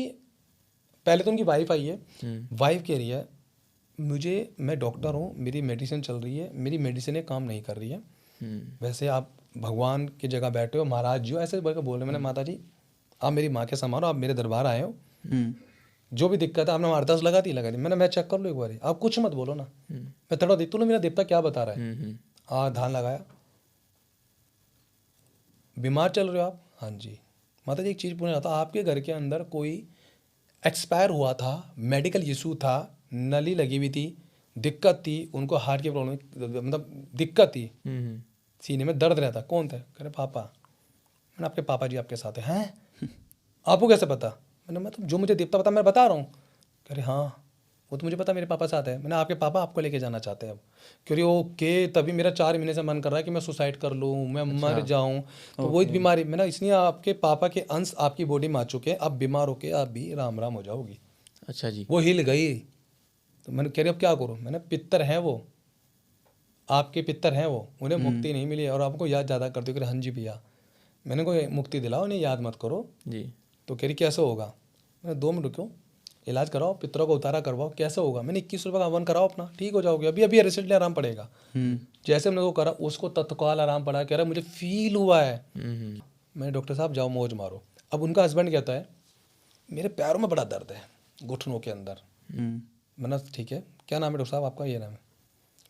पहले तो उनकी वाइफ आई है, वाइफ कह रही है मुझे, मैं डॉक्टर हूँ, मेरी मेडिसिन चल रही है, मेरी मेडिसिन काम नहीं कर रही है, वैसे आप भगवान की जगह बैठे हो, महाराज जी हो, ऐसे बोल रहे। मैंने माता जी आप मेरी माँ के समान हो, आप मेरे दरबार आए हो, जो भी दिक्कत है आपने अरदास लगा दी। मैंने मैं चेक कर लो एक बार, आप कुछ मत बोलो ना, मैं थोड़ा देखता हूँ मेरा देवता क्या बता रहा है। हाँ धान लगाया। बीमार चल रहे हो आप? हाँ जी। माता जी एक चीज़ पूछना था, आपके घर के अंदर कोई एक्सपायर हुआ था, मेडिकल इशू था, नली लगी हुई थी, दिक्कत थी, उनको हार्ट की प्रॉब्लम, मतलब दिक्कत थी, सीने में दर्द रहता, कौन था? कह रहे पापा। मैंने आपके पापा जी आपके साथ हैं? आपको कैसे पता? मैंने मैं तो जो मुझे देवता पता मैं बता रहा हूँ। कह रहे हाँ वो तो मुझे पता मेरे पापा साथ है। मैंने आपके पापा आपको लेके जाना चाहते हैं अब। क्यों रही ओके, तभी मेरा 4 महीने से मन कर रहा है कि मैं सुसाइड कर लूँ, मैं मर जाऊँ। तो वही बीमारी मैंने, इसलिए आपके पापा के अंश आपकी बॉडी में आ चुके हैं, अब बीमार होके आप भी राम राम हो जाओगी। अच्छा जी। वो हिल गई। तो मैंने कह रही अब क्या करूँ? मैंने पितर हैं वो, आपके पितर हैं वो, उन्हें मुक्ति नहीं मिली और आपको याद ज़्यादा करते हो। हाँ जी भैया। मैंने कोई मुक्ति दिलाओ, उन्हें याद मत करो जी। तो कह रही कैसे होगा? मैंने 2 मिनट रुको, इलाज कराओ, पितरों को उतारा करवाओ, कैसे होगा? मैंने 21 रुपये का हवन कराओ अपना, ठीक हो जाओगे, अभी अभी रिसेंटली आराम पड़ेगा। जैसे मैंने वो करा, उसको तत्काल आराम पड़ा। कह रहा मुझे फील हुआ है। मैंने डॉक्टर साहब जाओ मौज मारो। अब उनका हस्बैंड कहता है मेरे पैरों में बड़ा दर्द है, घुटनों के अंदर। मैंने ठीक है, क्या नाम है डॉक्टर साहब आपका? ये नाम है।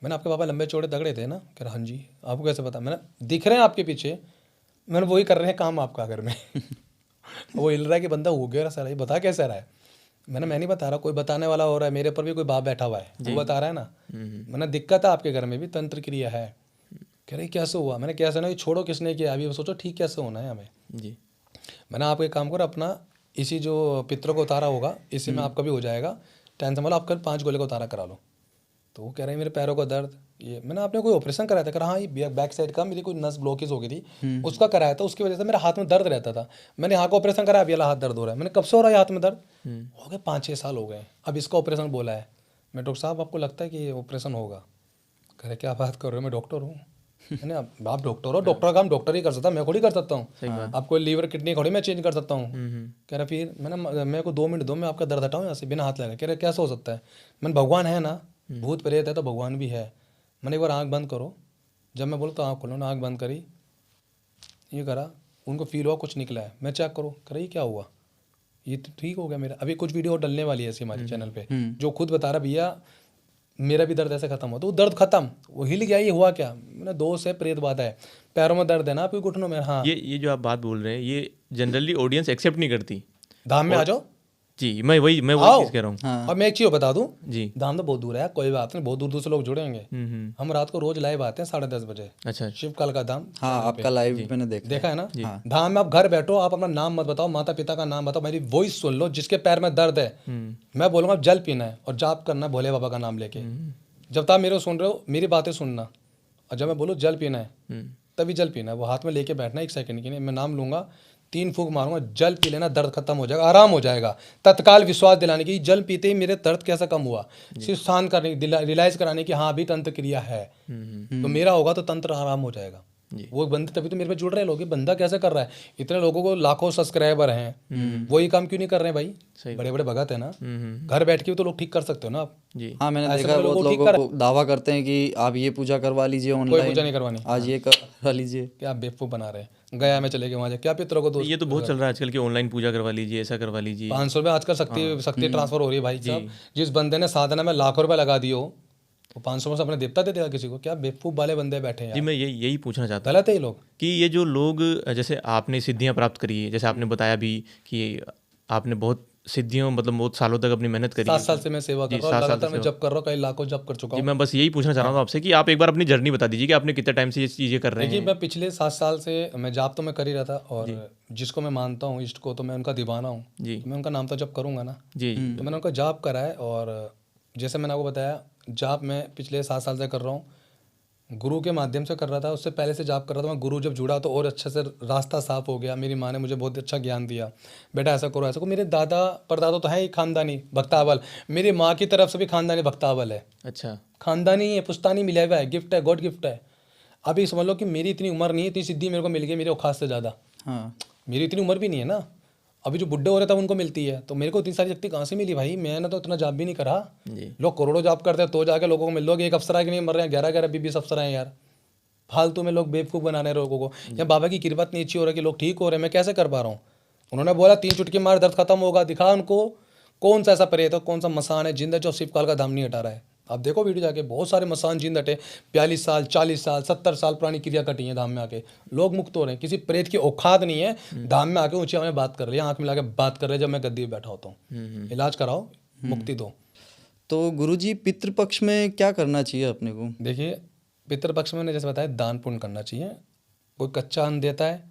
मैंने आपके पापा लंबे चौड़े तगड़े थे ना? कह रहा हाँ जी। आपको कैसे पता? मैंने दिख रहे हैं आपके पीछे, मैंने वही कर रहे हैं काम आपका घर में। वो हिल रहा है कि बंदा हो गया सर, ये बता कैसे रहा है? मैं नहीं बता रहा, कोई बताने वाला हो रहा है, मेरे पर भी कोई बाप बैठा हुआ है, वो बता रहा है ना। मैंने दिक्कत है आपके घर में भी, तंत्र क्रिया है। कह रही कैसे हुआ? मैंने कैसे ना, ये छोड़ो किसने किया, अभी सोचो ठीक कैसे होना है हमें जी। मैंने आप एक काम करो, अपना इसी जो पितरों को उतारा होगा इसी में आपका भी हो जाएगा, टेंशन वाला, आपका 5 गोले का उतारा करा लो। तो वो कह रहे हैं मेरे पैरों का दर्द, ये मैंने आपने कोई ऑपरेशन कराया था? कहा हाँ ये बैक साइड का मेरी कोई नस ब्लॉकेज हो गई थी, उसका कराया था, उसकी वजह से मेरे हाथ में दर्द रहता था। मैंने यहाँ का ऑपरेशन कराया, अभी हाथ दर्द हो रहा है। मैंने कब से हो रहा है हाथ में दर्द? हो गए 5-6 साल हो गए, अब इसका ऑपरेशन बोला है। मैं डॉक्टर साहब आपको लगता है कि ये ऑपरेशन होगा? कह रहे क्या बात कर रहे हो, मैं डॉक्टर हूँ। मैंने आप डॉक्टर हो, डॉक्टर का काम डॉक्टर ही कर सकता, मैं थोड़ी कर सकता हूँ। आपको लीवर किडनी थोड़ी मैं चेंज कर सकता हूँ। कह रहा फिर मैंने, मेरे को 2 मिनट दो, मैं आपका दर्द हटाऊँ यहाँ से बिना हाथ लगा। कह रहे कैसे हो सकता है? मैंने भगवान है ना, भूत प्रेत है तो भगवान भी है। मैंने एक बार आँख बंद करो, जब मैं बोलूँ तो आँख खोलो ना, आँख बंद करी, ये करा, उनको फील हुआ कुछ निकला है, मैं चेक करो। कह रही क्या हुआ? ये तो ठीक हो गया मेरा। अभी कुछ वीडियो डलने वाली है ऐसी हमारे चैनल पे, जो खुद बता रहा भैया मेरा भी दर्द ऐसे खत्म हो, तो वो दर्द खत्म, वो हिल गया, ये हुआ क्या, मैंने दोस्त है प्रेत बाधा है, पैरों में दर्द है ना, आपके घुटनों में, हाँ ये जो आप बात बोल रहे हैं ये जनरली ऑडियंस एक्सेप्ट नहीं करती। धाम में आ जाओ, जी मैं वही आओ। चीज़ कह रहा हूँ। हाँ और मैं एक चीज़ बता दूं, जी। धाम तो बहुत दूर है, कोई बात नहीं, बहुत दूर दूर से लोग जुड़ेंगे। हम रात को रोज लाइव आते हैं 10:30 बजे, अच्छा शिवकाल का धाम। हाँ, आपका लाइव मैंने देखा देखा है ना, हाँ। धाम में आप घर बैठो, आप अपना नाम मत बताओ, माता पिता का नाम बताओ, मेरी वॉइस सुन लो, जिसके पैर में दर्द है मैं बोलूंगा जल पीना है और जाप करना है भोले बाबा का नाम लेके। जब तक आप मेरे को सुन रहे हो मेरी बातें सुनना, और जब मैं बोलूँ जल पीना है तभी जल पीना है, वो हाथ में लेके बैठना 1 सेकंड के लिए, मैं नाम लूंगा, 3 फूंक मारूंगा, जल पी लेना, दर्द खत्म हो जाएगा, आराम हो जाएगा। तत्काल विश्वास दिलाने की, जल पीते ही मेरे दर्द कैसा कम हुआ, सिर्फ शांत करने रियलाइज कराने की, हाँ अभी तंत्र क्रिया है, तो मेरा होगा तो तंत्र आराम हो जाएगा। वो बंदे तभी तो मेरे पे जुड़ रहे हैं लोग, ये बंदा कैसे कर रहा है, इतने लोगों को लाखों सब्सक्राइबर हैं, वही काम क्यों नहीं कर रहे हैं भाई, बड़े बड़े भगत है ना, घर बैठ के भी तो लोग ठीक कर सकते हो ना आप। जी हाँ, मैंने ऐसे देखा तो बहुत लोगों को लोगों को दावा करते हैं कि आप ये पूजा करवा लीजिए कोई ऑनलाइन, पूजा नहीं करवानी, आज ये करवा लीजिए। क्या बेवकूफ बना रहे हैं, गया में चले गए वहाँ, क्या पितरों को ये तो बहुत चल रहा है आजकल कि ऑनलाइन पूजा करवा लीजिए, ऐसा करवा लीजिए। 500 रुपये आजकल शक्ति ट्रांसफर हो रही है भाई साहब, जिस बंदे ने साधना में लाखों रुपए लगा दिए हो, वो 500 में से अपने देवता दे देगा किसी को, क्या बेवकूफ वाले बंदे बैठे हैं जी यार। मैं यही पूछना चाहता हूँ गलत है ये लोग। कि ये जो लोग, जैसे आपने सिद्धियां प्राप्त करी है, जैसे आपने बताया भी कि आपने बहुत सिद्धियों मतलब बहुत सालों तक अपनी मेहनत करी 7 साल से मैं सेवा कर रहा हूँ, लगातार मैं जब कर रहा हूँ, कई लाखों जब कर चुका जी हूँ। मैं बस यही पूछना चाह रहा हूँ आपसे कि आप एक बार अपनी जर्नी बता दीजिए कि आपने कितने टाइम से ये चीज़ें कर रहे देखिए हैं। मैं पिछले 7 साल से मैं जाप तो मैं कर ही रहा था, और जिसको मैं मानता हूँ इष्ट को, तो मैं उनका दीवाना हूँ, जी तो मैं उनका नाम तो जब करूँगा ना, जी तो मैंने उनका जाप करा है। और जैसे मैंने आपको बताया, जाप मैं पिछले 7 साल से कर रहा हूँ, गुरु के माध्यम से कर रहा था, उससे पहले से जाप कर रहा था मैं। गुरु जब जुड़ा तो और अच्छे से रास्ता साफ हो गया, मेरी माँ ने मुझे बहुत अच्छा ज्ञान दिया, बेटा ऐसा करो ऐसा करो। मेरे दादा परदादा तो है ही खानदानी भक्तावल, मेरी माँ की तरफ से भी खानदानी भक्तावल है, अच्छा खानदानी है, पुश्तानी मिला हुआ है, गिफ्ट है, गॉड गिफ्ट है। अभी समझ लो कि मेरी इतनी उम्र नहीं है, इतनी सिद्धि मेरे को मिल गई मेरे औकात से ज़्यादा, हाँ मेरी इतनी उम्र भी नहीं है ना, अभी जो बुढ़े हो रहे थे उनको मिलती है, तो मेरे को इतनी सारी शक्ति कहाँ से मिली भाई, मैंने तो इतना जाप भी नहीं करा। जी लोग करोड़ों जाप करते हैं तो जाके लोगों को मिल लोग, एक अफसर के नहीं मर रहे हैं, 11 20 अफसर हैं यार, फालतू में लोग बेवकूफ़ बना रहे हैं लोगों को। या बाबा की कृपा इतनी अच्छी हो रही है कि लोग ठीक हो रहे हैं, मैं कैसे कर पा रहा हूँ। उन्होंने बोला 3 चुटकी मार दर्द खत्म होगा, दिखा उनको कौन सा ऐसा प्रेत है, कौन सा मसान है जिंदा जो शिवकाल का धाम नहीं हटा रहा है। आप देखो वीडियो जाके, बहुत सारे मसान जिंद हटे, 42 साल 40 साल 70 साल पुरानी क्रिया कटी है धाम में आके, लोग मुक्त हो रहे हैं। किसी प्रेत की औकात नहीं है धाम में आके ऊंची में बात कर रही है, आंख मिला के बात कर रहे हैं जब मैं गद्दी पे बैठा होता हूँ। इलाज कराओ, मुक्ति दो। तो गुरुजी पितृपक्ष में क्या करना चाहिए अपने को? देखिए पितृपक्ष में मैंने जैसे बताया दान पुण्य करना चाहिए। कोई कच्चा अन्न देता है,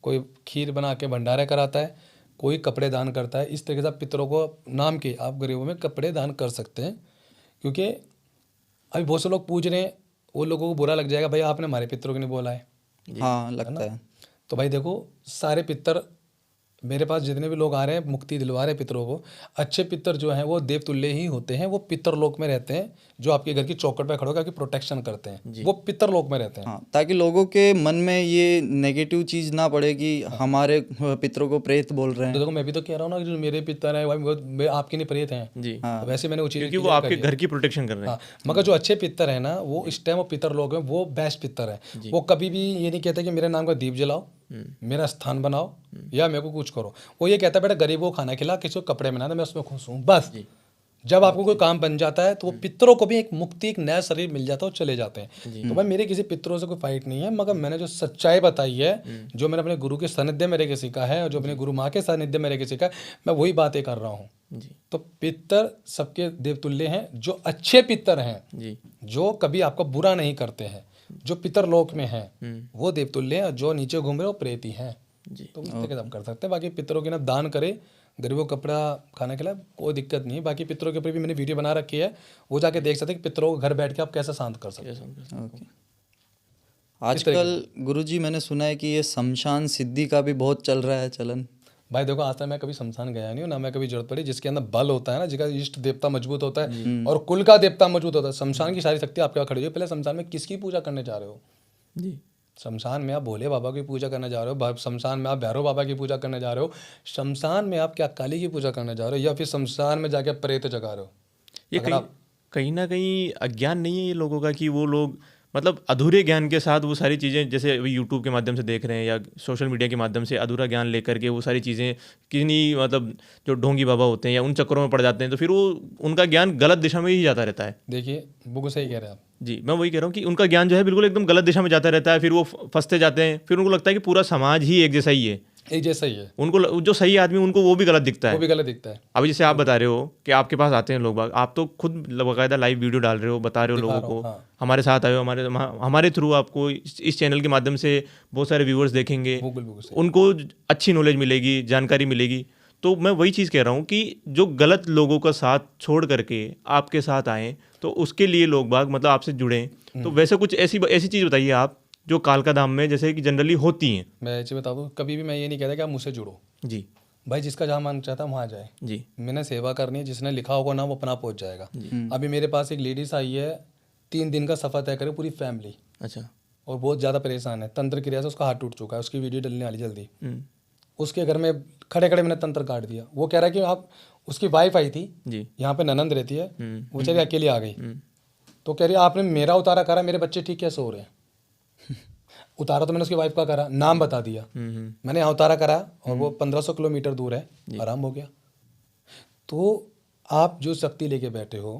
कोई खीर बना के भंडारे कराता है, कोई कपड़े दान करता है। इस तरीके से आप पितरों को नाम के आप गरीबों में कपड़े दान कर सकते हैं। क्योंकि अभी बहुत से लोग पूछ रहे हैं, वो लोगों को बुरा लग जाएगा भाई आपने हमारे पितरों को नहीं बोला है। हाँ लगता है। तो भाई देखो सारे पितर मेरे पास जितने भी लोग आ रहे हैं मुक्ति दिलवा रहे हैं पितरों को, अच्छे पितर जो हैं वो देवतुल्य ही होते हैं। वो पितर लोक में रहते हैं, जो आपके घर की चौखट पर खड़े होकर आपकी प्रोटेक्शन करते हैं, वो पितर लोक में रहते हैं। हाँ, ताकि लोगों के मन में ये नेगेटिव चीज़ ना पड़े कि हमारे पितरों को प्रेत बोल रहे तो हैं। देखो मैं भी तो कह रहा हूँ ना कि जो मेरे पितर हैं भाई वो आपके नहीं प्रेत हैं। जी तो वैसे मैंने वो चीज़ क्योंकि वो आपके घर की प्रोटेक्शन कर रहे हैं। हाँ, मगर जो अच्छे पितर है ना वो इस टाइम वो पितर लोग हैं, वो बेस्ट पितर है। वो कभी भी ये नहीं कहते कि मेरे नाम का दीप जलाओ, मेरा स्थान बनाओ या मेरे को कुछ करो। वो ये कहता है बेटा गरीबों को खाना खिला, किसी को कपड़े बना दे, मैं उसमें खुश हूँ बस। जब आपको कोई काम बन जाता है तो वो पितरों को भी एक मुक्ति, एक नया शरीर मिल जाता है और चले जाते हैं। तो भाई मेरे किसी पितरों से कोई फाइट नहीं है, मगर मैंने जो सच्चाई बताई है, जो मैंने अपने गुरु के सानिध्य में रह के सीखा है और जो अपने गुरु माँ के सानिध्य में रह के सीखा है, मैं वही बातें कर रहा हूँ। तो पितर सबके देवतुल्य हैं, जो अच्छे पितर हैं, जो कभी आपका बुरा नहीं करते हैं, जो पितर लोक में हैं वो देवतुल्य हैं, जो नीचे घूम रहे हो प्रेती हैं। तो इस तरीके से हम कर सकते हैं। बाकी पितरों के ना दान करें, गरीबों को कपड़ा खाने के लिए कोई दिक्कत नहीं है। बाकी पितरों के ऊपर भी मैंने वीडियो बना रखी है, वो जाके देख सकते हैं कि पितरों को घर बैठ के आप कैसे शांत कर सकते हैं। ओके। आजकल गुरुजी मैंने सुना है कि ये शमशान सिद्धि का भी बहुत चल रहा है चलन। भाई देखो आज तक मैं कभी शमशान गया नहीं हूँ, ना मैं कभी जरूरत पड़ी। जिसके अंदर बल होता है ना, जिसका इष्ट देवता मजबूत होता है और कुल का देवता मजबूत होता है, शमशान की सारी शक्ति आपके वहाँ खड़ी है। पहले शमशान में किसकी पूजा करने जा रहे हो? जी शमशान में आप भोले बाबा की पूजा करने जा रहे हो, शमशान में आप भैरव बाबा की पूजा करने जा रहे हो, शमशान में आप क्या काली की पूजा करने जा रहे हो, या फिर शमशान में जाके प्रेत जगा रहे हो? ये कहीं ना कहीं अज्ञान नहीं है ये लोगों का कि वो लोग मतलब अधूरे ज्ञान के साथ वो सारी चीज़ें, जैसे अभी यूट्यूब के माध्यम से देख रहे हैं या सोशल मीडिया के माध्यम से अधूरा ज्ञान लेकर के वो सारी चीज़ें किन्हीं मतलब जो ढोंगी बाबा होते हैं या उन चक्करों में पड़ जाते हैं, तो फिर वो उनका ज्ञान गलत दिशा में ही जाता रहता है। देखिए बिल्कुल सही कह रहे हैं आप। जी, मैं वही कह रहा हूँ कि उनका ज्ञान जो है बिल्कुल एकदम गलत दिशा में जाता रहता है, फिर वो फंसते जाते हैं, फिर उनको लगता है कि पूरा समाज ही एक जैसा ही है। एक जैसा ही है, उनको जो सही आदमी उनको वो भी गलत दिखता वो है। भी गलत दिखता है। अभी जैसे आप बता रहे हो कि आपके पास आते हैं लोग बाग, आप तो खुद बाकायदा लाइव वीडियो डाल रहे हो, बता रहे हो दिखा लोगों रहा हूँ, को, हाँ। हमारे साथ आए हो, हमारे थ्रू आपको इस चैनल के माध्यम से बहुत सारे व्यूअर्स देखेंगे, बिल्कुल बिल्कुल सही। उनको अच्छी नॉलेज मिलेगी, जानकारी मिलेगी। तो मैं वही चीज़ कह रहा हूँ कि जो गलत लोगों का साथ छोड़ करके आपके साथ आएँ, तो उसके लिए लोग बाग मतलब आपसे जुड़ें। तो वैसे कुछ ऐसी चीज़ बताइए आप जो कालका धाम में जैसे कि जनरली होती हैं। मैं ऐसे बता दूँ, कभी भी मैं ये नहीं कहता कि आप मुझसे जुड़ो। जी भाई जिसका जहाँ मन चाहता है वहाँ जाए। जी मैंने सेवा करनी है, जिसने लिखा होगा ना वो अपना पहुँच जाएगा। अभी मेरे पास एक लेडीज आई है, 3 दिन का सफ़र तय करे, पूरी फैमिली, अच्छा और बहुत ज़्यादा परेशान है। तंत्र क्रिया से उसका हाथ टूट चुका है, उसकी वीडियो डलने वाली जल्दी। उसके घर में खड़े खड़े मैंने तंत्र काट दिया। वो कह रहा है कि आप, उसकी वाइफ आई थी जी यहाँ पे, ननंद रहती है, वो चली अकेली आ गई। तो कह रही आपने मेरा उतारा करा, मेरे बच्चे ठीक कैसे हो रहे हैं? उतारा तो मैंने उसकी वाइफ का करा, नाम बता दिया, मैंने यहाँ उतारा करा और वो 1500 किलोमीटर दूर है, आराम हो गया। तो आप जो शक्ति लेके बैठे हो,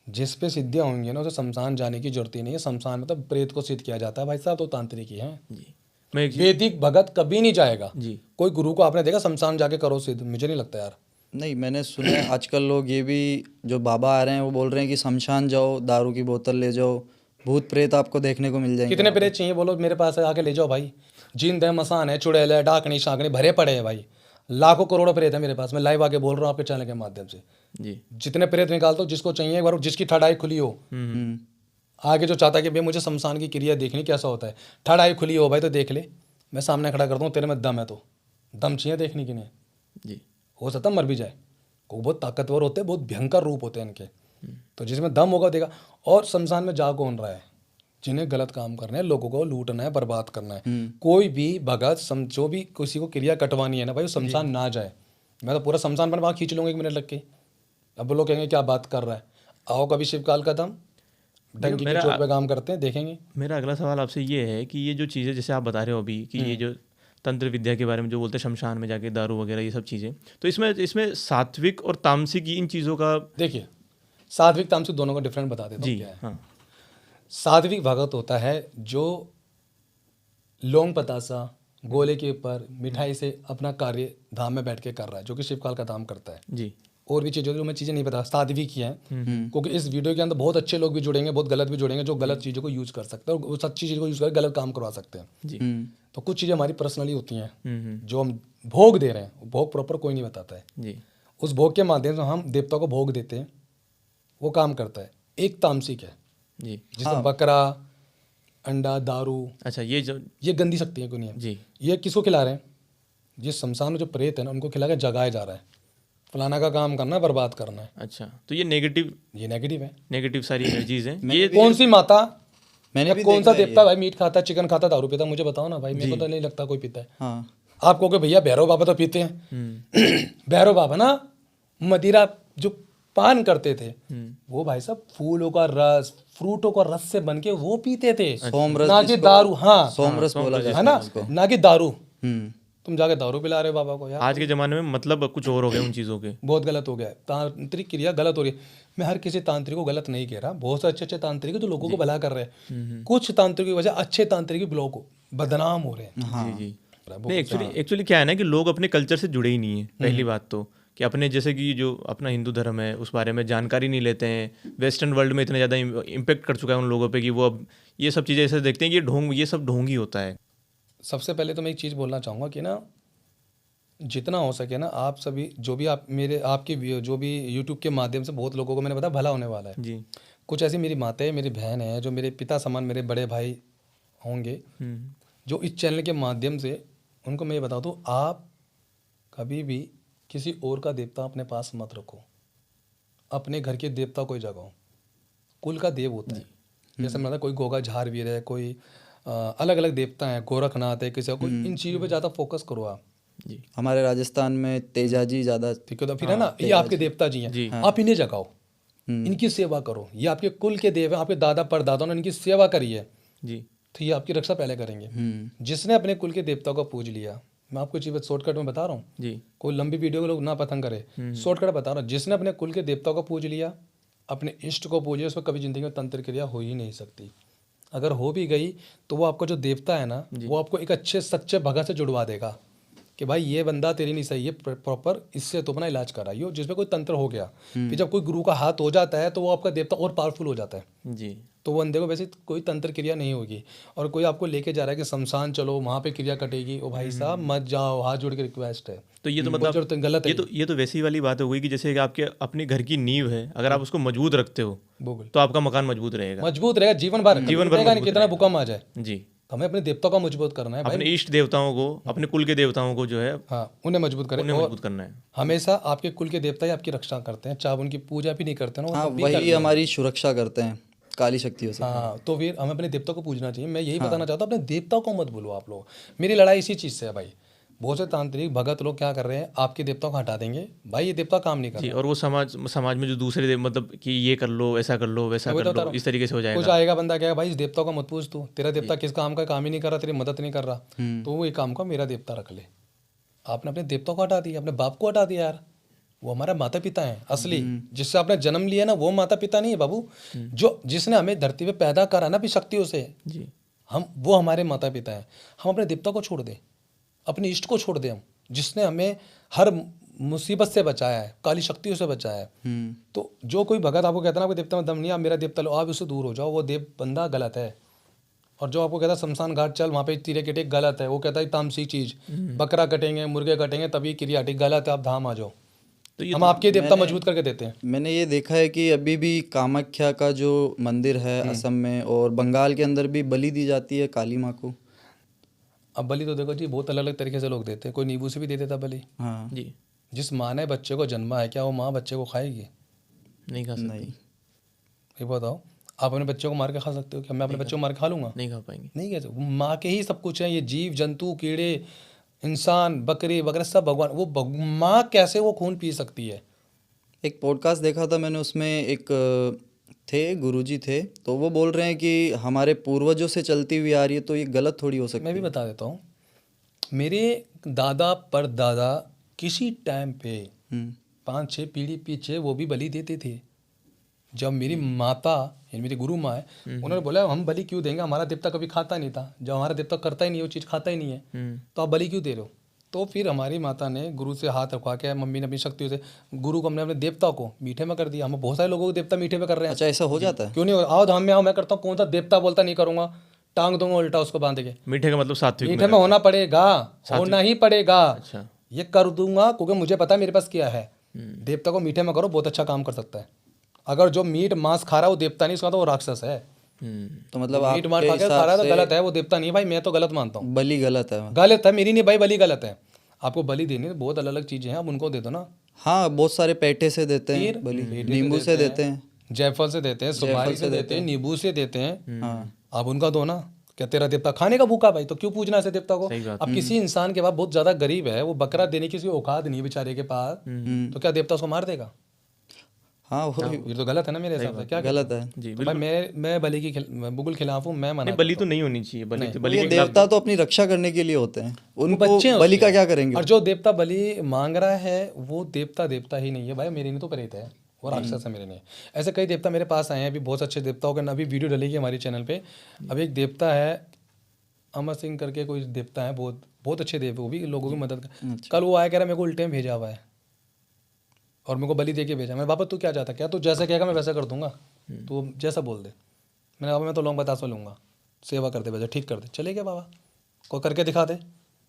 जिस पे सिद्धियाँ होंगी ना, उसे शमशान जाने की जरूरत ही नहीं है। शमशान मतलब प्रेत को सिद्ध किया जाता है भाई साहब, तो तांत्रिक ही हैं। जी मैं एक वैदिक भगत कभी नहीं जाएगा। जी कोई गुरु को आपने देखा शमशान जाके करो सिद्ध? मुझे नहीं लगता यार। नहीं, मैंने सुना है आजकल लोग ये भी जो बाबा आ रहे हैं वो बोल रहे हैं कि शमशान जाओ, दारू की बोतल ले जाओ, भूत प्रेत आपको देखने को मिल जाएंगे। कितने प्रेत चाहिए बोलो, मेरे पास है, आके ले जाओ भाई। जिंद है, मसान है, चुड़ैल है, डाकनी शाकनी भरे पड़े हैं भाई। लाखों करोड़ों प्रेत है मेरे पास। मैं लाइव आके बोल रहा हूँ आपके चैनल के माध्यम से। जी जितने प्रेत निकालता हूँ, जिसको चाहिए एक बार, जिसकी थर्ड आई खुली हो, आगे जो चाहता है कि भाई मुझे शमशान की क्रिया देखनी कैसा होता है, थर्ड आई खुली हो भाई तो देख ले, मैं सामने खड़ा करता हूँ, तेरे में दम है तो दम चाहिए देखने की नहीं। जी हो सकता है मर भी जाए, वो बहुत ताकतवर होते हैं, बहुत भयंकर रूप होते हैं इनके। तो जिसमें दम होगा देगा। और शमशान में जा कौन रहा है? जिन्हें गलत काम करना है, लोगों को लूटना है, बर्बाद करना है। कोई भी भगत जो भी किसी को क्रिया कटवानी है ना भाई, वो शमशान ना जाए। मैं तो पूरा शमशान पर वहाँ खींच लूँगा 1 मिनट लग के। अब वो लोग कहेंगे क्या बात कर रहा है। आओ कभी शिवकाल का दम डंकी के चोट पे काम करते हैं, देखेंगे। मेरा अगला सवाल आपसे ये है कि ये जो चीज़ें जैसे आप बता रहे हो अभी कि ये जो तंत्र विद्या के बारे में जो बोलते हैं शमशान में जाके दारू वगैरह ये सब चीज़ें, तो इसमें सात्विक और तामसिक इन चीज़ों का देखिए, सात्विक तामसिक दोनों का डिफरेंट बता देता हूँ जी क्या है। हाँ सात्विक भगत होता है जो लौंग पतासा गोले के ऊपर मिठाई से अपना कार्य धाम में बैठ के कर रहा है, जो कि शिवकाल का धाम करता है। जी और भी चीज़ें जो मैं चीज़ें नहीं बता, सात्विक ही हैं। क्योंकि इस वीडियो के अंदर बहुत अच्छे लोग भी जुड़ेंगे, बहुत गलत भी जुड़ेंगे, जो गलत चीज़ों को यूज़ कर सकते हैं और वो सच्ची चीज़ को यूज़ करके गलत काम करवा सकते हैं। जी तो कुछ चीज़ें हमारी पर्सनली होती हैं जो हम भोग दे रहे हैं, वो भोग प्रॉपर कोई नहीं बताता है। जी उस भोग के माध्यम से हम देवता को भोग देते हैं, वो काम करता है। एक तामसिक है जी जिसमें बकरा, अंडा, दारू, अच्छा ये जो ये गंदी शक्ति है, कोई नहीं है। जी ये किसको खिला रहे हैं? जिस शमशान में जो प्रेत है ना, उनको खिला के जगाया जा रहा है। फलाना का काम करना है, बर्बाद करना है। अच्छा तो ये नेगेटिव ये नेगेटिव है। सारी एनर्जीज हैं ये कौन सी माता, मैंने भी कौन सा देखा है देवता भाई मीट खाता है, चिकन खाता है, दारू पीता है? मुझे बताओ ना भाई, मेरे को तो नहीं लगता कोई पीता है। हाँ, आप कहोगे भैया भैरव बाबा तो पीते हैं। भैरव बाबा ना मदिरा जो पान करते थे, वो भाई साहब फूलों का रस, फ्रूटों का रस से बन के वो पीते थे, सोमरस ना कि दारू। हाँ, सोमरस बोला जाता है ना, ना कि दारू। हम्म। तुम जाके दारू पिला रहे हो बाबा को यार, आज के ज़माने में मतलब कुछ और हो गए उन चीज़ों के। बहुत गलत हो गया है। तांत्रिक क्रिया गलत हो रही है। मैं हर किसी तांत्रिक को गलत नहीं कह रहा, बहुत से अच्छे अच्छे तांत्रिक है जो लोगों को भला कर रहे हैं। कुछ तांत्रिक की वजह अच्छे तांत्रिक भी ब्लॉक हो, बदनाम हो रहे हैं। जी नहीं एक्चुअली क्या है ना कि लोग अपने कल्चर से जुड़े ही नहीं है। पहली बात तो कि अपने जैसे कि जो अपना हिंदू धर्म है उस बारे में जानकारी नहीं लेते हैं। वेस्टर्न वर्ल्ड में इतना ज़्यादा इम्पेक्ट कर चुका है उन लोगों पे कि वो अब ये सब चीज़ें ऐसे देखते हैं कि ये सब ढोंगी होता है। सबसे पहले तो मैं एक चीज़ बोलना चाहूँगा कि ना, जितना हो सके ना, आप सभी जो भी आप मेरे आपकी जो भी यूट्यूब के माध्यम से बहुत लोगों को मैंने बताया भला होने वाला है। जी कुछ ऐसी मेरी माताएं, मेरी बहन है, जो मेरे पिता समान मेरे बड़े भाई होंगे, जो इस चैनल के माध्यम से उनको मैं ये बता दूँ, आप कभी भी किसी और का देवता अपने पास मत रखो। अपने घर के देवता कोई जगाओ। कुल का देव होता है। जैसे मतलब कोई गोगा झारवीर है, कोई अलग अलग देवता है, गोरखनाथ है, किसी कोई, इन चीज़ों पे ज़्यादा फोकस करो आप। जी हमारे राजस्थान में तेजाजी ज़्यादा। ठीक है, तो फिर है ना, ये आपके देवता जी हैं, जी। आप इन्हें जगाओ। इनकी सेवा करो, ये आपके कुल के देव हैं, आपके दादा परदादाओं ने इनकी सेवा करी है, जी तो ये आपकी रक्षा पहले करेंगे। जिसने अपने कुल के देवताओं को पूज लिया, मैं आपको चीज़ शॉर्टकट में बता रहा हूँ, जी कोई लंबी वीडियो को लोग ना पसंद करे, शॉर्टकट बता रहा हूँ। जिसने अपने कुल के देवताओं को पूज लिया, अपने इष्ट को पूज लिया, उसको कभी जिंदगी में तंत्र क्रिया हो ही नहीं सकती। अगर हो भी गई तो वो आपका जो देवता है ना, वो आपको एक अच्छे सच्चे भगत से जुड़वा देगा कि भाई ये बंदा तेरी नहीं सही है, प्रॉपर इससे तो अपना इलाज कराइयो, जिसमें कोई तंत्र हो गया। फिर जब कोई गुरु का हाथ हो जाता है तो वो आपका देवता और पावरफुल हो जाता है, जी तो वो बंदे को वैसे कोई तंत्र क्रिया नहीं होगी। और कोई आपको लेके जा रहा है कि शमशान चलो वहाँ पे क्रिया कटेगी, ओ भाई साहब मत जाओ, हाथ जोड़ के रिक्वेस्ट है। तो ये तो वो मतलब जो गलत है, ये तो वैसी वाली बात हो गई कि जैसे कि आपके अपने घर की नींव है, अगर आप उसको मजबूत रखते हो बिल्कुल तो आपका मकान मजबूत रहेगा। मजबूत रहेगा जीवन भर, जीवन भर रहेगा नहीं, मजबूत कितना भूकंप आ जाए, जी हमें अपने देवताओं का मजबूत करना है भाई। अपने इष्ट देवताओं को, अपने कुल के देवताओं को जो है हाँ, उन्हें मजबूत करें। उन्हें और मजबूत करना है। हमेशा आपके कुल के देवता ही आपकी रक्षा करते हैं, चाहे आप उनकी पूजा भी नहीं करते ना, वो हाँ, तब भी वही हमारी सुरक्षा करते हैं काली शक्तियों से। हाँ, तो फिर हमें अपने देवता को पूजना चाहिए। मैं यही बताना चाहता हूँ, अपने देवताओं को मत भूलो आप लोग। मेरी लड़ाई इसी चीज़ से है भाई। बहुत से तांत्रिक भगत लोग क्या कर रहे हैं, आपके देवताओं को हटा देंगे, भाई ये देवता काम नहीं कर जी रहा। और वो समाज में जो दूसरे मतलब कि ये कर लो, ऐसा कर लो, वैसा कर लो, इस तरीके से हो कुछ जाएगा। आएगा बंदा कहेगा भाई इस देवता को मत पूछ, तू तेरा देवता किस काम का काम ही नहीं कर रहा, तेरी मदद नहीं कर रहा, तो वो एक काम का मेरा देवता रख ले। आपने अपने देवताओं को हटा दिया, अपने बाप को हटा दिया यार। वो हमारा माता पिता हैं असली, जिससे आपने जन्म लिया ना, वो माता पिता नहीं है बाबू। जो जिसने हमें धरती पे पैदा करा ना भी शक्तियों से, जी वो हमारे माता पिता हैं। हम अपने देवता को छोड़ दें, अपने इष्ट को छोड़ दें, हम जिसने हमें हर मुसीबत से बचाया है, काली शक्तियों से बचाया है। तो जो कोई भगत आपको कहता है ना आपके देवता में दम नहीं, आप मेरा देवता लो, आप उससे दूर हो जाओ, वो देव बंदा गलत है। और जो आपको कहता है शमशान घाट चल वहाँ पे तीरे कटे, गलत है। वो कहता है तामसिक चीज़, बकरा कटेंगे, मुर्गे कटेंगे तभी क्रिया हटेगी, गलत है। आप धाम आ जाओ, तो ये हम आपके देवता मजबूत करके देते हैं। मैंने ये देखा है कि अभी भी कामाख्या का जो मंदिर है असम में और बंगाल के अंदर भी बलि दी जाती है काली माँ को। अब बलि तो देखो जी बहुत अलग अलग तरीके से लोग देते हैं, कोई नींबू से भी दे देता बलि। हाँ, जी जिस माँ ने बच्चे को जन्मा है, क्या वो माँ बच्चे को खाएगी? नहीं खा सकते, नहीं, ये बताओ, आप अपने बच्चे को मार के खा सकते हो क्या? मैं अपने बच्चे को मार के खा लूंगा? नहीं खा पाएंगे। नहीं कह सकते। माँ के ही सब कुछ है, ये जीव जंतु कीड़े इंसान बकरी वगैरह सब भगवान। वो माँ कैसे वो खून पी सकती है? एक पॉडकास्ट देखा था मैंने, उसमें एक थे गुरुजी थे, तो वो बोल रहे हैं कि हमारे पूर्वजों से चलती हुई आ रही है, तो ये गलत थोड़ी हो सकती मैं भी बता देता हूँ, मेरे दादा परदादा किसी टाइम पे है। 5-6 पीढ़ी पीछे वो भी बलि देते थे। जब मेरी माता यानी मेरी गुरु माँ है, उन्होंने बोला हम बलि क्यों देंगे, हमारा देवता कभी खाता नहीं था, जब हमारा देवता करता ही नहीं है, वो चीज़ खाता ही नहीं है, तो आप बलि क्यों दे रहे हो? तो फिर हमारी माता ने गुरु से हाथ रखवा के, मम्मी ने अपनी शक्तियों से गुरु को, हमने अपने देवता को मीठे में कर दिया। हम बहुत सारे लोगों को देवता मीठे में कर रहे हैं। अच्छा, ऐसा हो जाता है? क्यों नहीं हो? आओ धाम में आओ, मैं करता हूँ। कौन सा देवता बोलता नहीं करूँगा, टांग दूंगा उल्टा उसको बांध के। मीठे का मतलब सात्विक मीठे में होना पड़ेगा, होना ही पड़ेगा। अच्छा ये कर दूंगा क्योंकि मुझे पता है मेरे पास क्या है। देवता को मीठे में करो, बहुत अच्छा काम कर सकता है। अगर जो मीट मांस खा रहा है वो देवता नहीं, उसका तो वो राक्षस है। तो मतलब मीट मार खा के खा रहा है तो गलत है, वो देवता नहीं भाई। मैं तो गलत मानता हूँ, बलि गलत है। गलत है, मेरी नहीं भाई, बलि गलत है। आपको बलि देनी है, बहुत अलग अलग चीजें हैं, आप उनको दे दो ना। हाँ, बहुत सारे पेठे से देते हैं बलि, नींबू से देते हैं, जायफल से देते हैं, सुपारी से देते हैं, नींबू से देते हैं। हाँ, आप उनका दो ना। क्या तेरा देवता खाने का भूखा भाई, तो क्यों पूजना ऐसे देवता को? सही बात। अब किसी इंसान के पास बहुत ज्यादा गरीब है, वो बकरा देने की उसकी औकात नहीं है बेचारे के पास, तो क्या देवता उसको मार देगा? हाँ, वो ये तो गलत है ना मेरे हिसाब से। क्या गलत है। जी तो भाई मैं बलि की बिल्कुल खिलाफ हूँ, मैं मना। नहीं, बलि तो नहीं होनी चाहिए। बलि ये के देवता तो अपनी रक्षा करने के लिए होते हैं, उनको बच्चे हैं बलि उसके। का क्या करेंगे? और जो देवता बलि मांग रहा है वो देवता ही नहीं है भाई, मेरे नहीं तो प्रेत है, वो राक्षस है मेरे नहीं। ऐसे कई देवता मेरे पास आए हैं, अभी बहुत अच्छे देवताओं का अभी वीडियो डलेगी हमारे चैनल पे। अभी एक देवता है अमर सिंह करके कोई देवता है, बहुत बहुत अच्छे देव, वो भी लोगों की मदद कर। कल वो आया कह रहा मेरे को उल्टे में भेजा हुआ है और मेरे को बलि दे के भेजा। मैं बाबा तू क्या चाहता, क्या तू जैसा कहेगा मैं वैसा कर दूंगा, तू जैसा बोल दे। मैंने बाबा मैं तो लौंग बतासा लूँगा, सेवा कर दे बेटा, ठीक कर दे, चले गया बाबा को करके दिखा दे।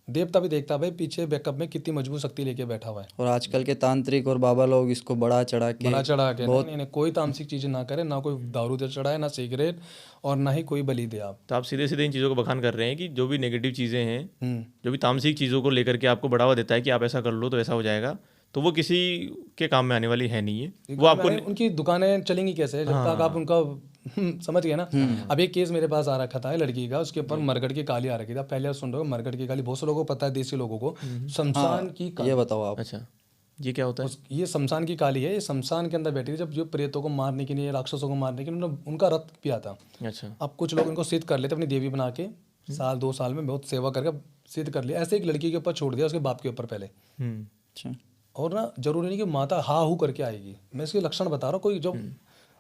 देवता भी देखता भाई पीछे बैकअप में कितनी मजबूत शक्ति लेके बैठा हुआ है। और आजकल के तांत्रिक और बाबा लोग इसको बढ़ा चढ़ा के बड़ा चढ़ा के नहीं, कोई तामसिक चीज़ें ना करे, ना कोई दारू दे चढ़ाए, ना सिगरेट, और ना ही कोई बलि दे। आप तो आप सीधे सीधे इन चीज़ों को बखान कर रहे हैं कि जो भी नेगेटिव चीज़ें हैं, जो जो भी तामसिक चीज़ों को लेकर के आपको बढ़ावा देता है कि आप ऐसा कर लो तो ऐसा हो जाएगा, तो वो किसी के काम में आने वाली है नहीं है। वो आपको उनकी दुकानें चलेंगी कैसे जब तक आप उनका समझ गए ना। अब एक केस मेरे पास आ रखा था लड़की का, उसके ऊपर मरकट की काली आ रखी था। पहले सुन रहे हो मरकट की काली, बहुत से लोगों को पता है, देसी लोगों को शमशान की काली। ये बताओ आप। अच्छा ये क्या होता है? ये शमशान की काली है, ये शमशान के अंदर बैठी थी जब जो प्रेतों को मारने के लिए, राक्षसों को मारने के लिए उनका रथ पिया था। अच्छा। अब कुछ लोग इनको सिद्ध कर लेते अपनी देवी बना के, साल 2 साल में बहुत सेवा करके सिद्ध कर लिया। ऐसे एक लड़की के ऊपर छोड़ दिया, उसके बाप के ऊपर पहले। अच्छा। और ना जरूरी नहीं कि माता हा हू करके आएगी, मैं इसके लक्षण बता रहा हूँ। कोई जो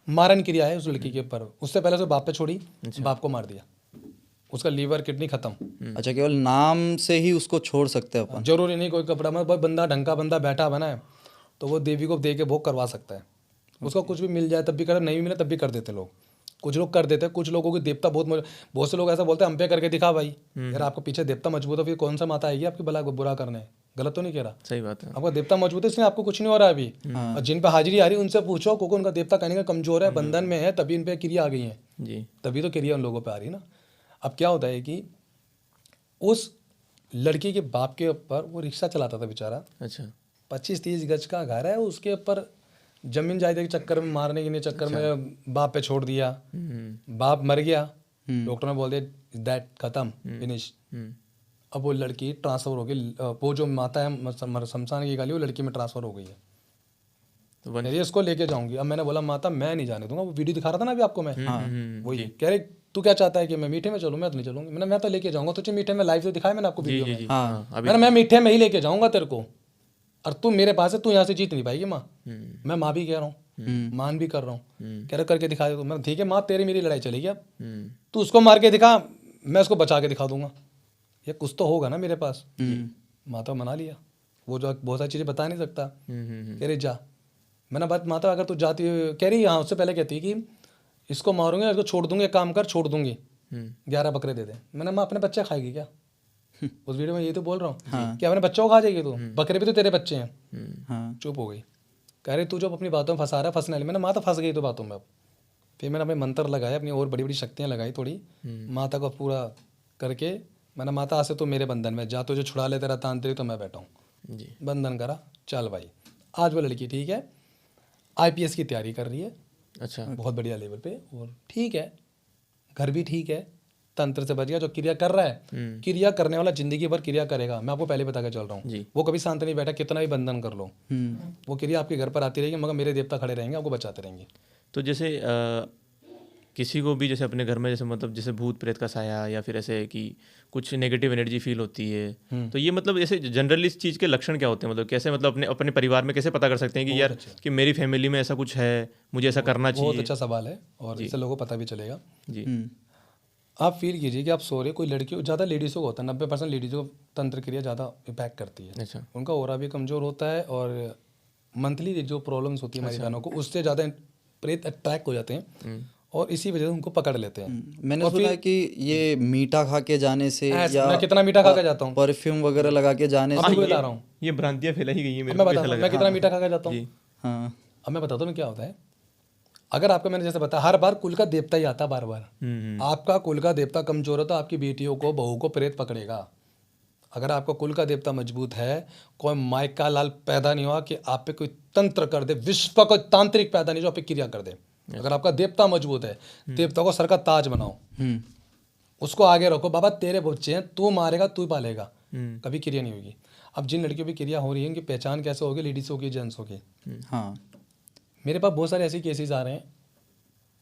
मारन क्रिया है उस लड़की के ऊपर, उससे पहले उसके बाप पे छोड़ी, बाप को मार दिया, उसका लीवर किडनी खत्म। अच्छा, केवल नाम से ही उसको छोड़ सकते हैं अपन? जरूरी नहीं कोई कपड़ा में, बंदा ढंग का बंदा बैठा बना है तो वो देवी को दे के भोग करवा सकता है। उसको कुछ भी मिल जाए तब भी कर, नहीं मिले तब भी कर देते लोग। कुछ लोग कर देते हैं, कुछ लोगों की देवता बहुत से लोग ऐसा बोलते हैं हम पे करके दिखा भाई। यार आपको पीछे देवता मजबूत है, फिर कौन सा माता आएगी आपकी भला बुरा करने? गलत तो नहीं कह रहा? सही बात है। आपका देवता मजबूत है इसलिए आपको कुछ नहीं हो रहा है अभी। और जिन पे हाजिरी आ रही है उनसे पूछो, क्योंकि उनका देवता कहने का कमजोर है, बंधन में है, तभी इन पे क्रिया आ गई है जी। तभी तो क्रिया उन लोगों पे आ रही है ना। अब क्या होता है कि उस लड़की के बाप के ऊपर वो रिक्शा चलाता था बेचारा, अच्छा। 25-30 गज का घर है, उसके ऊपर जमीन जायदाद के चक्कर में, मारने के चक्कर में बाप पे छोड़ दिया। बाप मर गया, डॉक्टर ने बोल दिया दैट खत्म, फिनिश। अब वो लड़की ट्रांसफर हो गई, वो जो माता है शमशान की काली, वो लड़की में ट्रांसफर हो गई है। तो कह रही इसको लेके जाऊंगी। अब मैंने बोला माता मैं नहीं जाने दूंगा, वो वीडियो दिखा रहा था ना अभी आपको मैं, वही कह रही तू क्या चाहता है कि मैं मीठे में चलूँ? मैं तो नहीं चलूंगी। मैं तो लेके जाऊंगा तुझे मीठे में, लाइव तो दिखाया मैंने आपको वीडियो में। हाँ। मैं मीठे में ही लेके जाऊंगा तेरे को, और तू मेरे पास है, तू यहाँ से जीत नहीं पाएगी माँ। मैं माँ भी कह रहा हूँ, मान भी कर रहा हूँ, कह रहा करके दिखा दे तू। मैं ठीक है माँ, तेरी मेरी लड़ाई चलेगी, अब तू उसको मार के दिखा, मैं उसको बचा के दिखा दूंगा। ये कुछ तो होगा ना मेरे पास। माता मना लिया, वो जो बहुत सारी चीज़ें बता नहीं सकता, कह रही जा। मैंने बात माता अगर तू जाती, कह रही हाँ, उससे पहले कहती है कि इसको मारूंगी, इसको छोड़ दूंगी, एक काम कर छोड़ दूंगी, 11 बकरे दे दे। मैंने माँ अपने बच्चे खाएगी क्या? उस वीडियो में ये तो बोल रहा हूँ कि अपने बच्चों को खा जाएगी तू, बकरे भी तो तेरे बच्चे हैं। चुप हो गई, कह रही तू जो अपनी बातों में फंसा रहा है, फंसने वाली। मैंने माता फंस गई तो बातों में। अब फिर मैंने अपने मंत्र लगाए, अपनी और बड़ी बड़ी शक्तियाँ लगाई थोड़ी, माता को पूरा करके मैंने माता आज से तू मेरे बंधन में जा, तुझे छुड़ा ले तेरा तांत्रिक, तो मैं बैठा हूँ। बंधन करा, चल भाई। आज वो लड़की ठीक है, IPS की तैयारी कर रही है। अच्छा। बहुत बढ़िया लेवल पे, और ठीक है, घर भी ठीक है, तंत्र से बच गया। जो क्रिया कर रहा है, क्रिया करने वाला जिंदगी भर क्रिया करेगा, मैं आपको पहले बता के चल रहा हूँ। वो कभी शांत नहीं बैठा, कितना भी बंधन कर लो, वो क्रिया आपके घर पर आती रहेगी, मगर मेरे देवता खड़े रहेंगे, आपको बचाते रहेंगे। तो जैसे किसी को भी जैसे अपने घर में जैसे मतलब जैसे भूत प्रेत का साया या फिर ऐसे कि कुछ नेगेटिव एनर्जी फील होती है, तो ये मतलब ऐसे जनरली इस चीज़ के लक्षण क्या होते हैं? मतलब कैसे, मतलब अपने अपने परिवार में कैसे पता कर सकते हैं कि यार कि मेरी फैमिली में ऐसा कुछ है, मुझे ऐसा करना चाहिए? बहुत अच्छा सवाल है, और इससे लोगों को पता भी चलेगा जी। आप फील कीजिए कि आप सो रहे, कोई लड़की, ज़्यादा लेडीज़ों को होता है, 90% लेडीज़ों को तंत्र क्रिया ज़्यादा इम्पैक्ट करती है। अच्छा। उनका ऑरा भी कमज़ोर होता है, और मंथली जो प्रॉब्लम्स होती है हमारी बहनों को, उससे ज़्यादा प्रेत अट्रैक्ट हो जाते हैं, और इसी वजह से उनको पकड़ लेते हैं। मैंने सुना है कि ये मीठा खा के जाने से, या मैं कितना मीठा खा के जाता हूँ, परफ्यूम वगैरह लगा के जाने से, आपको बता रहा हूँ, ये भ्रांतियाँ फैलाई गई है मेरे मैं को, बता ऐसा रहा लग हूँ मैं रहा कितना मीठा खा के जाता हूँ। हाँ, अब मैं बताता हूँ क्या होता है। अगर आपका, मैंने जैसे बताया, हर बार कुल का देवता ही आता, बार बार आपका कुल का देवता कमजोर है तो आपकी बेटियों को, बहू को प्रेत पकड़ेगा। अगर आपका कुल का देवता मजबूत है, कोई माइका लाल पैदा नहीं हुआ कि आप पे कोई तंत्र कर दे, विश्व का तांत्रिक पैदा नहीं जो आप पे क्रिया कर दे। अगर आपका देवता मजबूत है, देवता को सर का ताज बनाओ, उसको आगे रखो, बाबा तेरे बच्चे हैं, तू मारेगा तू पालेगा, कभी क्रिया नहीं होगी। अब जिन लड़कियों की क्रिया हो रही है, उनकी पहचान कैसे होगी, लेडीज होगी, जेंट्स होगी। हाँ, मेरे पास बहुत सारे ऐसे केसेस आ रहे हैं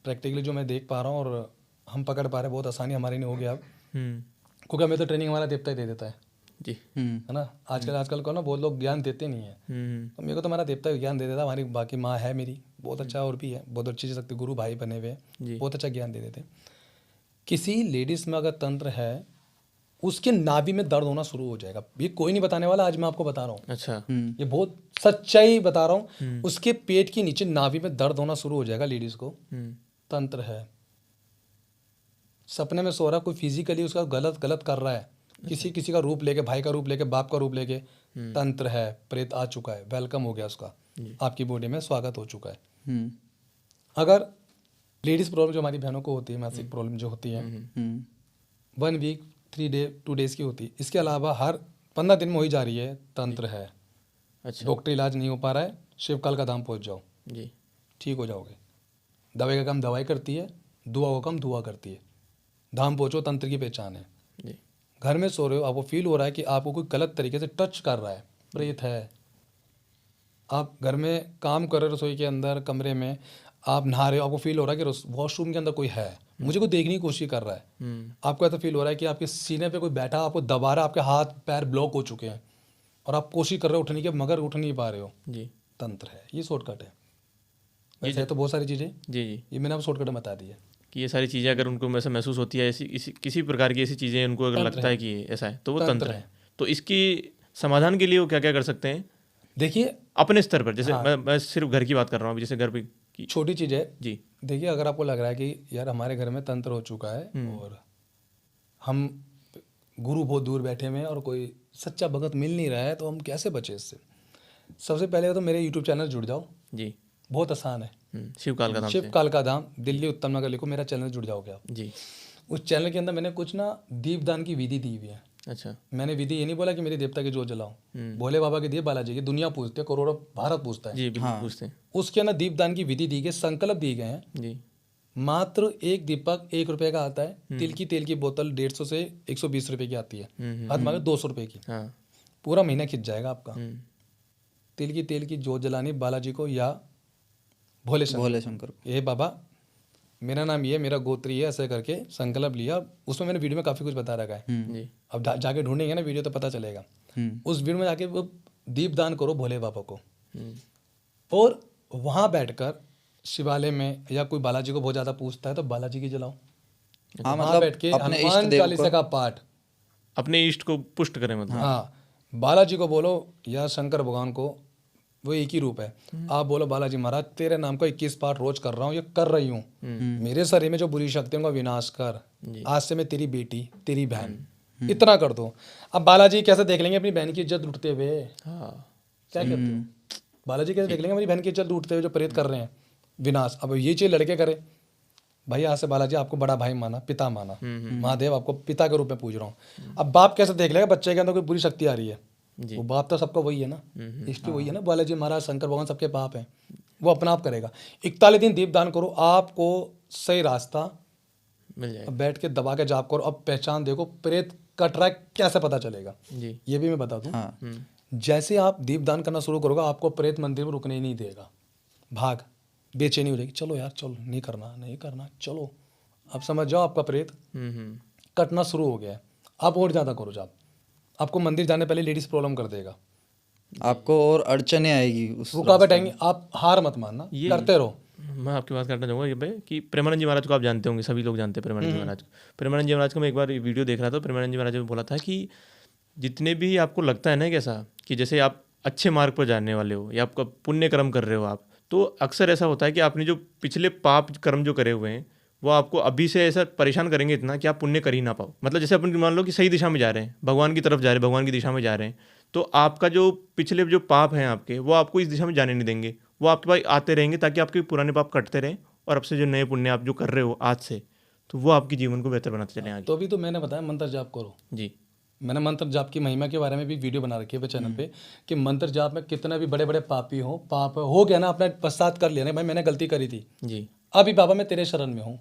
प्रैक्टिकली, जो मैं देख पा रहा हूँ, और हम पकड़ पा रहे हैं, बहुत आसानी हमारी नहीं हो गया अब, क्योंकि हमें तो ट्रेनिंग हमारा देवता ही दे देता है जी। है ना। आजकल को ना बहुत लोग ज्ञान देते नहीं है, तो मेरे को तो हमारा देवता ही ज्ञान दे देता। हमारी बाकी माँ है मेरी, बहुत अच्छा, और भी है बहुत अच्छी शक्ति, गुरु भाई बने हुए, बहुत अच्छा ज्ञान दे देते। किसी लेडीज में अगर तंत्र है, उसके नाभि में दर्द होना शुरू हो जाएगा। ये कोई नहीं बताने वाला, आज मैं आपको बता रहा हूँ। अच्छा। ये बहुत सच्चाई बता रहा हूँ। उसके पेट के नीचे नाभि में दर्द होना शुरू हो जाएगा लेडीज को, तंत्र है। सपने में सो रहा, कोई फिजिकली उसका गलत कर रहा है, किसी का रूप लेके, भाई का रूप लेके, बाप का रूप लेके, तंत्र है, प्रेत आ चुका है, वेलकम हो गया उसका, आपकी बॉडी में स्वागत हो चुका है। अगर लेडीज प्रॉब्लम जो हमारी बहनों को होती है, मासिक प्रॉब्लम जो होती है, 1 वीक 2 डेज की होती है, इसके अलावा हर 15 दिन में हो ही जा रही है, तंत्र है। अच्छा। डॉक्टर इलाज नहीं हो पा रहा है, शिवकाल का धाम पहुंच जाओ जी, ठीक हो जाओगे। दवाई का काम दवाई करती है, दुआ का काम दुआ करती है। धाम पहुंचो, तंत्र की पहचान है। जी। घर में सो रहे हो, आपको फील हो रहा है कि आपको कोई गलत तरीके से टच कर रहा है, प्रेत है, आप घर में काम कर रहे हो रसोई के अंदर कमरे में, आप नहा रहे हो, आपको फील हो रहा है कि वॉशरूम के अंदर कोई है, मुझे कोई देखने की कोशिश कर रहा है, आपको ऐसा फील हो रहा है कि आपके सीने पे कोई बैठा आपको दबा रहा है, आपके हाथ पैर ब्लॉक हो चुके हैं और आप कोशिश कर रहे हो उठने की मगर उठ नहीं पा रहे हो, जी तंत्र है, ये शॉर्टकट है। वैसे है तो बहुत सारी चीज़ें, जी जी ये मैंने आपको शॉर्टकट में बता दी है। कि ये सारी चीज़ें अगर उनको ऐसा महसूस होती है, ऐसी किसी प्रकार की ऐसी चीज़ें उनको अगर लगता है कि ऐसा है, तो वो तंत्र है। तो इसकी समाधान के लिए वो क्या क्या कर सकते हैं देखिए अपने स्तर पर? जैसे मैं सिर्फ घर की बात कर रहा हूँ अभी, जैसे घर पे की। छोटी चीज़ है। जी देखिए अगर आपको लग रहा है कि यार हमारे घर में तंत्र हो चुका है और हम गुरु बहुत दूर बैठे हुए हैं और कोई सच्चा भगत मिल नहीं रहा है, तो हम कैसे बचे इससे? सबसे पहले तो मेरे यूट्यूब चैनल जुड़ जाओ, जी बहुत आसान है। शिवकाल का नाम शिव काल का धाम, दिल्ली उत्तम नगर लिखो, मेरा चैनल जुड़ जाओगे आप। जी उस चैनल के अंदर मैंने कुछ ना दीपदान की विधि दी हुई है। अच्छा मैंने विधि ये नहीं बोला कि मेरे देवता की जोत जलाओ, भोले बाबा के दिए, बालाजी की, दुनिया पूछती है, करोड़ों भारत पूछता है। जी बिल्कुल पूछते हैं। उसके अंदर दीपदान की विधि दी गई, संकल्प दिए गए हैं। जी मात्र एक दीपक 1 रुपए का आता है, तिल की तेल की बोतल 150 से 120 रुपए की आती है, हद मांगे 200 रुपए की, हाँ पूरा महीना खिंच जाएगा आपका। तिल की तेल की जोत जलानी बालाजी को या भोले शंकर को। ये बाबा मेरा नाम ये, मेरा गोत्र ये, ऐसे करके संकल्प लिया। उसमें मैंने वीडियो में काफ़ी कुछ बता रखा है, जी अब जाके ढूंढेंगे ना वीडियो तो पता चलेगा। उस वीडियो में जाके वो दीपदान करो भोले बाबा को, और वहाँ बैठकर शिवालय में या कोई बालाजी को बहुत ज़्यादा पूछता है तो बालाजी की जलाओ। हाँ वहाँ मतलब बैठ के अपने इष्ट हनुमान देव चालीसा का पाठ, अपने इष्ट को पुष्ट करें मतलब। हाँ बालाजी को बोलो या शंकर भगवान को, वो एक ही रूप है। आप बोलो बालाजी महाराज तेरे नाम को 21 पाठ रोज कर रहा हूँ, ये कर रही हूँ, मेरे शरीर में जो बुरी शक्तियों का विनाश कर, आज से मैं तेरी बेटी तेरी बहन, इतना कर दो। अब बालाजी कैसे देख लेंगे अपनी बहन की इज्जत लूटते हुए? हाँ क्या कहते हो? बालाजी कैसे देख लेंगे अपनी बहन की इज्जत लूटते हुए जो प्रेत कर रहे हैं विनाश? अब ये चीज लड़के करे, भाई आज से बालाजी आपको बड़ा भाई माना, पिता माना, महादेव आपको पिता के रूप में पूज रहा हूँ। अब बाप कैसे देख लेगा बच्चे के अंदर कोई बुरी शक्ति आ रही है? वो बाप तो सबका वही है ना, इष्ट वही है ना, बालाजी महाराज शंकर भगवान सबके बाप हैं, वो अपना आप करेगा। 41 दिन दीपदान करो, आपको सही रास्ता मिल जाएगा। अब बैठ के दबा के जाप करो। अब पहचान देखो प्रेत का ट्रैक कैसे पता चलेगा, जी ये भी मैं बता दूं। हाँ जैसे आप दीपदान करना शुरू करोगे आपको प्रेत मंदिर में रुकने ही नहीं देगा, भाग बेचैनी हो जाएगी, चलो यार चलो, नहीं करना नहीं करना, चलो। अब समझ जाओ आपका प्रेत कटना शुरू हो गया है। आप और ज़्यादा करो जाप, आपको मंदिर जाने पहले लेडीज प्रॉब्लम कर देगा, आपको और अड़चने आएगी उस रुकावट आएंगी। आप हार मत मानना, करते रहो। मैं आपकी बात करना चाहूँगा ये पे कि प्रेमानंद जी महाराज को आप जानते होंगे, सभी लोग जानते हैं प्रेमानंद जी महाराज को। प्रेमानंद जी महाराज को मैं एक बार वीडियो देख रहा था, प्रेमानंद जी महाराज ने बोला था कि जितने भी आपको लगता है ना कि ऐसा कि जैसे आप अच्छे मार्ग पर जाने वाले हो या आपका पुण्य कर्म कर रहे हो आप, तो अक्सर ऐसा होता है कि आपने जो पिछले पाप कर्म जो करे हुए हैं वो आपको अभी से ऐसा परेशान करेंगे इतना कि आप पुण्य कर ही ना पाओ। मतलब जैसे अपन मान लो कि सही दिशा में जा रहे हैं, भगवान की तरफ जा रहे हैं, भगवान की दिशा में जा रहे हैं, तो आपका जो पिछले जो पाप हैं आपके, वो आपको इस दिशा में जाने नहीं देंगे, वो आपके पास आते रहेंगे ताकि आपके पुराने पाप कटते रहें और अब से जो नए पुण्य आप जो कर रहे हो आज से, तो वो आपके जीवन को बेहतर बनाते चले आगे। तो अभी तो मैंने बताया मंत्र जाप करो। जी मैंने मंत्र जाप की महिमा के बारे में भी वीडियो बना रखी है चैनल पे कि मंत्र जाप में कितना भी बड़े बड़े पापी हो, पाप हो गया ना, अपना पश्चात कर लिया ना, भाई मैंने गलती करी थी, जी अभी बाबा मैं तेरे शरण में हूँ।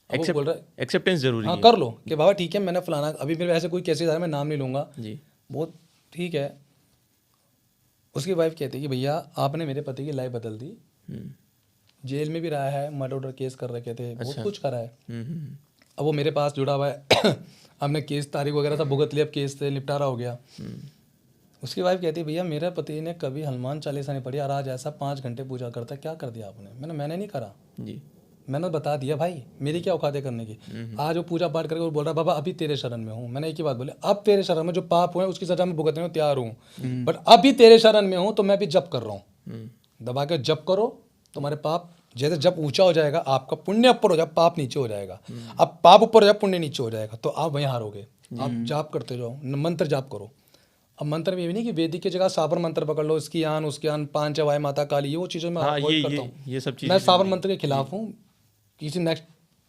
बोल रहा है एक्सेप्टेंस जरूरी हाँ है। कर लो कि बाबा ठीक है मैंने फलाना, अभी मेरे ऐसे कोई केसेस आए मैं नाम नहीं लूंगा, जी बहुत ठीक है। उसकी वाइफ कहती है कि भैया आपने मेरे पति की लाइफ बदल दी, जेल में भी रहा है, मर्डर केस कर रखे थे, बहुत कुछ करा है। अब वो मेरे पास जुड़ा हुआ है हमने केस तारीख वगैरह सब भुगत लिया, अब केस से निपटारा हो गया। उसकी वाइफ कहती है भैया मेरे पति ने कभी हनुमान चालीसा नहीं पढ़ी और आज ऐसा 5 घंटे पूजा करता है, क्या कर दिया आपने? मैंने नहीं करा, जी मैंने बता दिया भाई, मेरी क्या औकात है करने की। आज वो पूजा पाठ करके वो बोल रहा बाबा अभी तेरे शरण में हूँ। मैंने एक ही बात बोली, अब तेरे शरण में जो पाप हुए उसकी सजा में भुगतने को तैयार हूँ, बट अभी तेरे शरण में हूँ तो मैं भी जप कर रहा हूँ। दबा के जप करो, तुम्हारे पाप जैसे जब ऊंचा हो जाएगा आपका पुण्य ऊपर हो जाए, पाप नीचे हो जाएगा। अब पाप ऊपर हो जाए पुण्य नीचे हो जाएगा, तो आप वहीं हारोगे। आप जाप करते जाओ, मंत्र जाप करो। अब मंत्र में ये भी नहीं कि वेदिक की जगह साबर मंत्र पकड़ लो, इसकी आन उसकी आन, 5 चवाई माता काली, ये वो चीज़ों में हाँ, अवॉइड करता हूँ। ये सब चीज़ें मैं साबर मंत्र के खिलाफ हूँ, किसी नेक्स्ट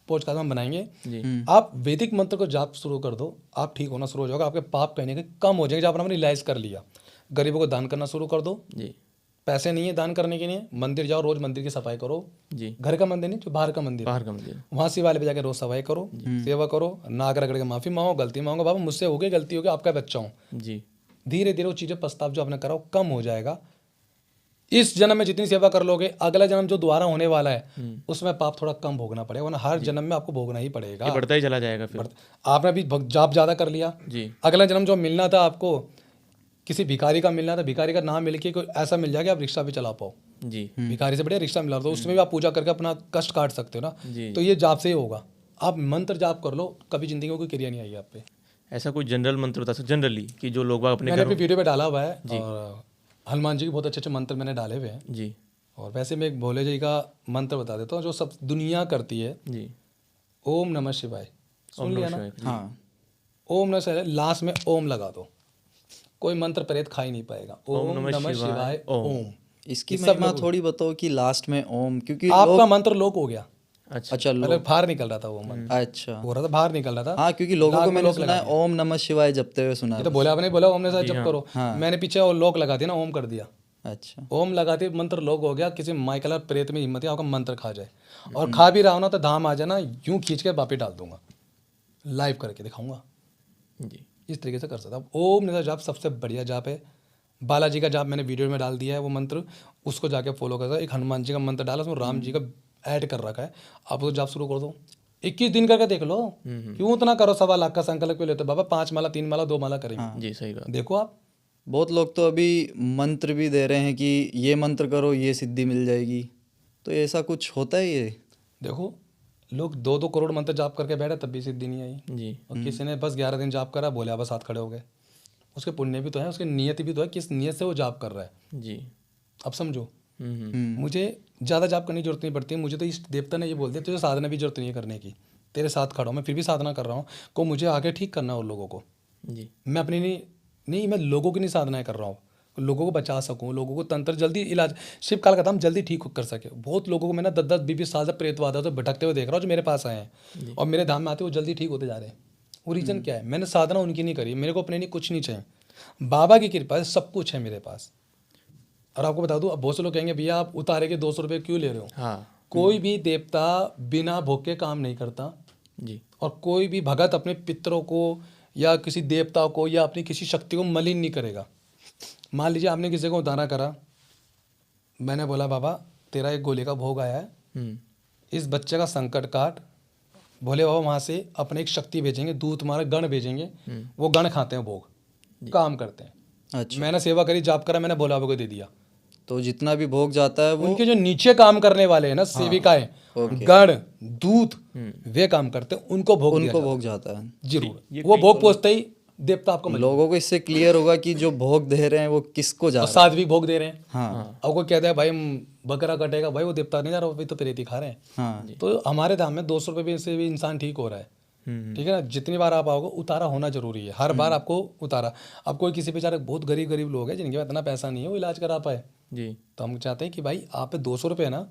पॉडकास्ट में हम बनाएंगे। आप वैदिक मंत्र को जाप शुरू कर दो, आप ठीक होना शुरू हो जाओगे, आपके पाप कहने के कम हो जाएंगे। जब आपने रियलाइज कर लिया, गरीबों को दान करना शुरू कर दो। जी पैसे नहीं है दान करने के लिए, मंदिर जाओ, रोज मंदिर की सफाई करो। जी घर का मंदिर नहीं, जो बाहर का मंदिर, बाहर का मंदिर, वहाँ शिवालय पे जाकर रोज सफाई करो, सेवा करो, नाक रगड़ के माफी मांगो, गलती मांगो, बाबा मुझसे हो गई गलती, हो गई, आपका बच्चा हूँ। जी धीरे धीरे वो चीज़ें पछताव जो आपने करा वो कम हो जाएगा। इस जन्म में जितनी सेवा कर लोगे, अगला जन्म जो दोबारा होने वाला है उसमें पाप थोड़ा कम भोगना पड़ेगा, वरना हर जन्म में आपको भोगना ही पड़ेगा। ये बढ़ता ही चला जाएगा फिर। आपने अभी जाप ज़्यादा कर लिया, जी अगला जन्म जो मिलना था आपको, किसी भिखारी का मिलना था, भिखारी का नाम मिल के कोई ऐसा मिल जाएगा आप रिक्शा भी चला पाओ। जी भिखारी से बढ़िया रिक्शा मिला तो उसमें भी आप पूजा करके अपना कष्ट काट सकते हो जी। ना। तो ये जाप से ही होगा। आप मंत्र जाप कर लो, कभी जिंदगी में कोई क्रिया नहीं आएगी आप पे। ऐसा कोई जनरल मंत्र बता सकते जनरली कि जो लोग अपने मैंने घर अपनी वीडियो पे डाला हुआ है, और हनुमान जी के बहुत अच्छे अच्छे मंत्र मैंने डाले हुए हैं। जी और वैसे मैं एक भोले जी का मंत्र बता देता हूँ जो सब दुनिया करती है। जी ओम नमः शिवाय, ओम सुन लिया नमः ना? शिवाय। हाँ ओम नमः शिवाय, लास्ट में ओम लगा दो, कोई मंत्र प्रेत खा ही नहीं पाएगा। ओम नमः शिवाय ओम। इसकी सब महिमा थोड़ी बताओ कि लास्ट में ओम, क्योंकि आपका मंत्र लोक हो गया। अच्छा अच्छा मतलब बाहर निकल रहा था वो मंत्र, अच्छा हो रहा था बाहर निकल रहा था। हाँ, क्योंकि लोगों को मैंने सुना है ओम नमः शिवाय जपते हुए सुना ये है। तो बोला आपने, बोला ओम ने साथ जब करो, हाँ। मैंने पीछे और लोक लगा दिया ना, ओम कर दिया। अच्छा ओम लगाते मंत्र लोक हो गया। किसी माइकल प्रेत में हिम्मत है आपका मंत्र खा जाए, और खा भी रहा हो ना तो धाम आ जाना, यूं खींच के वापस डाल दूंगा, लाइव करके दिखाऊंगा। जी इस तरीके से कर सकता हूँ। ओम निशा जाप सबसे बढ़िया जाप है। बालाजी का जाप मैंने वीडियो में डाल दिया है, वो मंत्र उसको जाके फॉलो कर सकते। एक हनुमान जी का मंत्र डाला, उसमें राम जी का ऐड कर रखा है, आप वो जाप शुरू कर दो। 21 दिन करके देख लो, क्यों इतना करो, 1.25 लाख का संकल्प क्यों लेते हो बाबा? 5 माला 3 माला 2 माला करेंगे, जी सही बात। देखो आप। बहुत लोग तो अभी मंत्र भी दे रहे हैं कि ये मंत्र करो ये सिद्धि मिल जाएगी, तो ऐसा कुछ होता है ये? देखो लोग 2-2 करोड़ मंत्र जाप करके बैठे तब भी सिद्धि नहीं आई, जी और किसी ने बस 11 दिन जाप करा, बोले बस हाथ खड़े हो गए। उसके पुण्य भी तो है, उसकी नियत भी तो है, किस नियत से वो जाप कर रहा है। जी अब समझो, हम्म। मुझे ज़्यादा जाप करने की जरूरत नहीं पड़ती है। मुझे तो इष्ट देवता ने ये बोल दिया तुझे साधना भी जरूरत नहीं है करने की, तेरे साथ खड़ा हूँ मैं, फिर भी साधना कर रहा हूँ को मुझे आगे ठीक करना है उन लोगों को। जी मैं अपनी नहीं मैं लोगों की नहीं साधनाएं कर रहा हूँ, लोगों को बचा सकूँ, लोगों को तंत्र जल्दी इलाज, शिव काल का धाम जल्दी ठीक कर सके। बहुत लोगों को मैंने 10-10 20-20 साल से प्रेतवादा से भटकते हुए देख रहा हूँ, जो मेरे पास आए हैं और मेरे धाम में आते हुए जल्दी ठीक होते जा रहे हैं। वो रीज़न क्या है? मैंने साधना उनकी नहीं करी, मेरे को अपने लिए कुछ नहीं चाहिए, बाबा की कृपा से सब कुछ है मेरे पास। और आपको बता दूं, अब बहुत से लोग कहेंगे भैया आप उतारे के 200 रुपये क्यों ले रहे हो? हाँ कोई भी देवता बिना भोग के काम नहीं करता, जी और कोई भी भगत अपने पितरों को या किसी देवता को या अपनी किसी शक्ति को मलिन नहीं करेगा। मान लीजिए आपने किसी को उतारा करा, मैंने बोला बाबा तेरा एक गोली का भोग आया है, इस बच्चे का संकट काट। भोले बाबा वहाँ से अपने एक शक्ति भेजेंगे, दूत तुम्हारा गण भेजेंगे, वो गण खाते हैं भोग, काम करते हैं। अच्छा, मैंने सेवा करी, जाप करा, मैंने भोले बाबा को दे दिया। तो जितना भी भोग जाता है वो उनके जो नीचे काम करने वाले हैं ना, सेविकाएं, गण, दूत, वे काम करते हैं, उनको भोग दिया उनको जाता भोग जाता है। है। जरूर वो भोग पहुंचते ही देवता आपको मिल, लोगों को इससे क्लियर होगा कि जो भोग दे रहे हैं वो किसको जा और रहा साध्वी भोग दे रहे हैं। है। हाँ और कोई कहता है भाई बकरा कटेगा, भाई वो देवता नहीं जा रहा, वो तो प्रेत ही खा रहे हैं। हाँ तो हमारे धाम में 200 रुपये से भी इंसान ठीक हो रहा है। ठीक है ना? जितनी बार आप आओगे उतारा होना जरूरी है, हर बार आपको उतारा। अब कोई किसी बेचारे बहुत गरीब गरीब लोग हैं जिनके पास इतना पैसा नहीं है वो इलाज करा पाए, जी तो हम चाहते हैं कि भाई आप पे 200 रुपये है ना,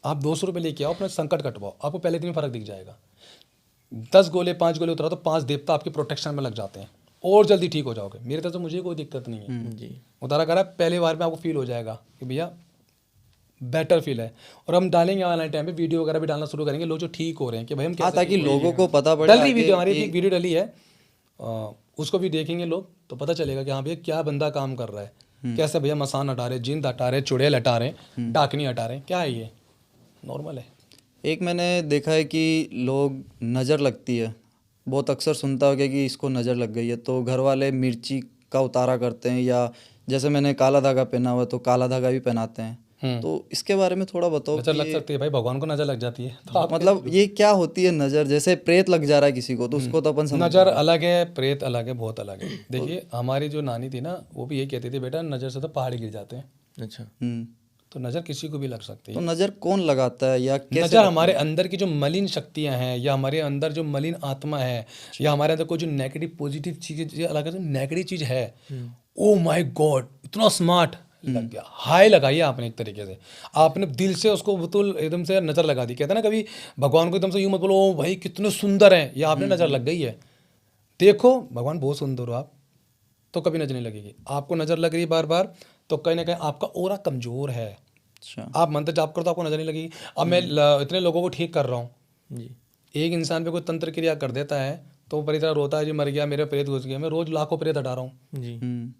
आप 200 रुपये लेके आओ, अपना संकट कटवाओ, आपको पहले दिन में फर्क दिख जाएगा। 10 गोले 5 गोले उतरा तो 5 देवता आपके प्रोटेक्शन में लग जाते हैं और जल्दी ठीक हो जाओगे। मेरे तरफ तो मुझे कोई दिक्कत नहीं है, जी उतारा करा पहले बार में आपको फील हो जाएगा कि भैया बेटर फील है। और हम डालेंगे ऑनलाइन टाइम पे वीडियो वगैरह भी डालना शुरू करेंगे, लोग जो ठीक हो रहे हैं कि भाई हम हाँ, कैसे ताकि लोगों को पता पड़े डल रही आगे वीडियो, हमारी कि- एक वीडियो डली है, उसको भी देखेंगे लोग तो पता चलेगा कि हाँ भैया क्या बंदा काम कर रहा है, कैसे भैया मसान हटा रहे, जिंद हटा रहे, चुड़ैल हटा रहे, डाकनी हटा रहे, क्या है ये नॉर्मल है। एक मैंने देखा है कि लोग नज़र लगती है, बहुत अक्सर सुनता होगा कि इसको नज़र लग गई है, तो घर वाले मिर्ची का उतारा करते हैं, या जैसे मैंने काला धागा पहना हुआ तो काला धागा भी पहनाते हैं। तो इसके बारे में थोड़ा बताओ नजर कि लग सकती है भाई, भगवान को नजर लग जाती है तो आप मतलब ये क्या होती है नज़र? जैसे प्रेत लग जा रहा है किसी को तो उसको तो अपन समझ नजर अलग है, प्रेत अलग है, बहुत अलग है। देखिए हमारी जो नानी थी ना, वो भी यही कहती थी बेटा नजर से तो पहाड़ गिर जाते हैं, अच्छा तो नजर किसी को भी लग सकती है। तो नज़र कौन लगाता है या कैसे? नजर हमारे अंदर की जो मलिन शक्तियां हैं, या हमारे अंदर जो मलिन आत्मा है, या हमारे अंदर कोई जो नेगेटिव पॉजिटिव चीज अलग है, नेगेटिव चीज है, ओ माय गॉड इतना स्मार्ट लग गया, हाई लगाई आपने, एक तरीके से आपने दिल से उसको बिल्कुल एकदम से नजर लगा दी। कहते हैं ना कभी भगवान को एकदम से यूं मत बोलो ओ भाई कितने सुंदर हैं, या आपने नजर लग गई है, देखो भगवान बहुत सुंदर हो आप, तो कभी नजर नहीं लगेगी। आपको नजर लग रही है बार बार तो कहीं ना कहीं आपका ऑरा कमजोर है। अच्छा आप मंत्र जाप करो तो आपको नजर नहीं लगेगी। अब मैं इतने लोगों को ठीक कर रहा हूँ, जी एक इंसान पे कोई तंत्र क्रिया कर देता है तो वो पूरी तरह रोता है जी मर गया, मेरे प्रेत घुस गया। मैं रोज लाखों प्रेत हटा रहा हूँ, जी हम्म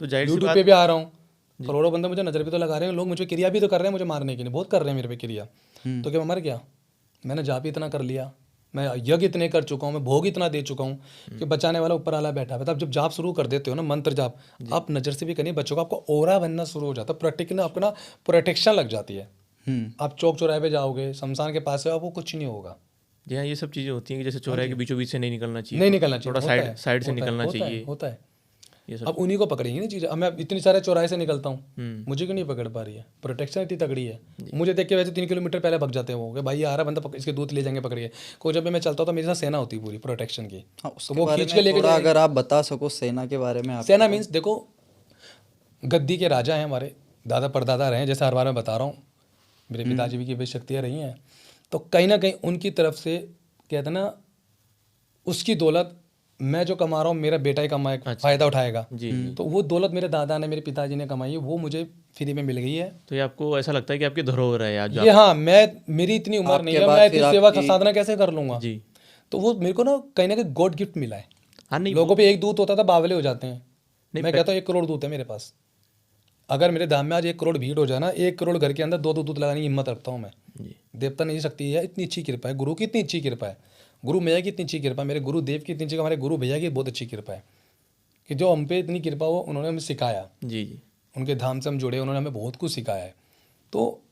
तो जाहिर सी यूट्यूब बात पे भी आ रहा हूँ, करोड़ों बंदे मुझे नजर भी तो लगा रहे हैं, लोग मुझे क्रिया भी तो कर रहे हैं मुझे मारने के लिए, बहुत कर रहे हैं मेरे पे क्रिया। तो क्या मैं मर गया? मैंने जाप ही इतना कर लिया, मैं यज्ञ इतने कर चुका हूँ, मैं भोग इतना दे चुका हूँ कि बचाने वाला ऊपर वाला बैठा है। तब जब जाप शुरू कर देते हो ना, मंत्र जाप, आप नज़र से भी करिए, बच्चों का आपको ओरा बनना शुरू हो जाता है, प्रोटेक्शन, आपको ना प्रोटेक्शन लग जाती है। आप चौक चौराहे पे जाओगे, शमशान के पास से, आपको कुछ नहीं होगा। जी हाँ, ये सब चीज़ें होती हैं कि जैसे चौराहे के बीचों बीच से नहीं निकलना चाहिए, नहीं निकलना चाहिए, थोड़ा होता है, साइड से होता है, निकलना होता है, चाहिए, होता है। ये सब। अब उन्हीं को पकड़ेंगे ना चीज़ें। अब मैं इतनी सारे चौराहे से निकलता हूँ, मुझे क्यों नहीं पकड़ पा रही है? प्रोटेक्शन इतनी तगड़ी है, मुझे देख के वैसे 3 किलोमीटर पहले भग जाते हैं वो, कि भाई आ रहा बंदा, इसके दूध ले जाएंगे पकड़ के। कोई जब भी मैं चलता हूँ तो मेरे साथ सेना होती है पूरी प्रोटेक्शन की। हाँ, तो उसके वो बारे खींच के में लेके थोड़ा जाएंगे। अगर आप बता सको सेना के बारे में। आप सेना मीन्स देखो, गद्दी के राजा हैं हमारे, दादा परदादा रहे हैं, जैसे हर बार मैं बता रहा हूँ, मेरे पिताजी भी की भी शक्तियाँ रही हैं। तो कहीं ना कहीं उनकी तरफ से कहते हैं ना, उसकी दौलत मैं जो कमा रहा हूँ मेरा बेटा ही कमाए, फायदा उठाएगा। जी। तो वो दौलत मेरे दादा ने, मेरे पिताजी ने कमाई है, वो मुझे फ्री में मिल गई है। तो ये आपको ऐसा लगता है कि आपकी धरोहर है आज? ये हाँ, मेरी इतनी उम्र नहीं है, मैं इतनी सेवा का साधना कैसे कर लूंगा? जी। तो वो मेरे को ना कहीं गॉड गिफ्ट मिला है। हाँ नहीं, लोगों पे एक दूत होता था, बावले हो जाते हैं। मैं कहता हूँ 1 करोड़ दूत है मेरे पास। अगर मेरे धाम में आज 1 करोड़ भीड़ हो जाए ना, 1 करोड़ घर के अंदर 2 दूत लगाने की हिम्मत रखता हूँ मैं। जी। देवता नहीं सकती है, इतनी अच्छी कृपा है, गुरु की इतनी अच्छी कृपा है, गुरु मैया की इतनी अच्छी कृपा है, मेरे गुरु देव की इतनी अच्छी, हमारे गुरु भैया की बहुत अच्छी कृपा है कि जो हम पे इतनी कृपा हो, उन्होंने हमें सिखाया। जी जी। उनके धाम से हम जुड़े, उन्होंने हमें बहुत कुछ सिखाया है। तो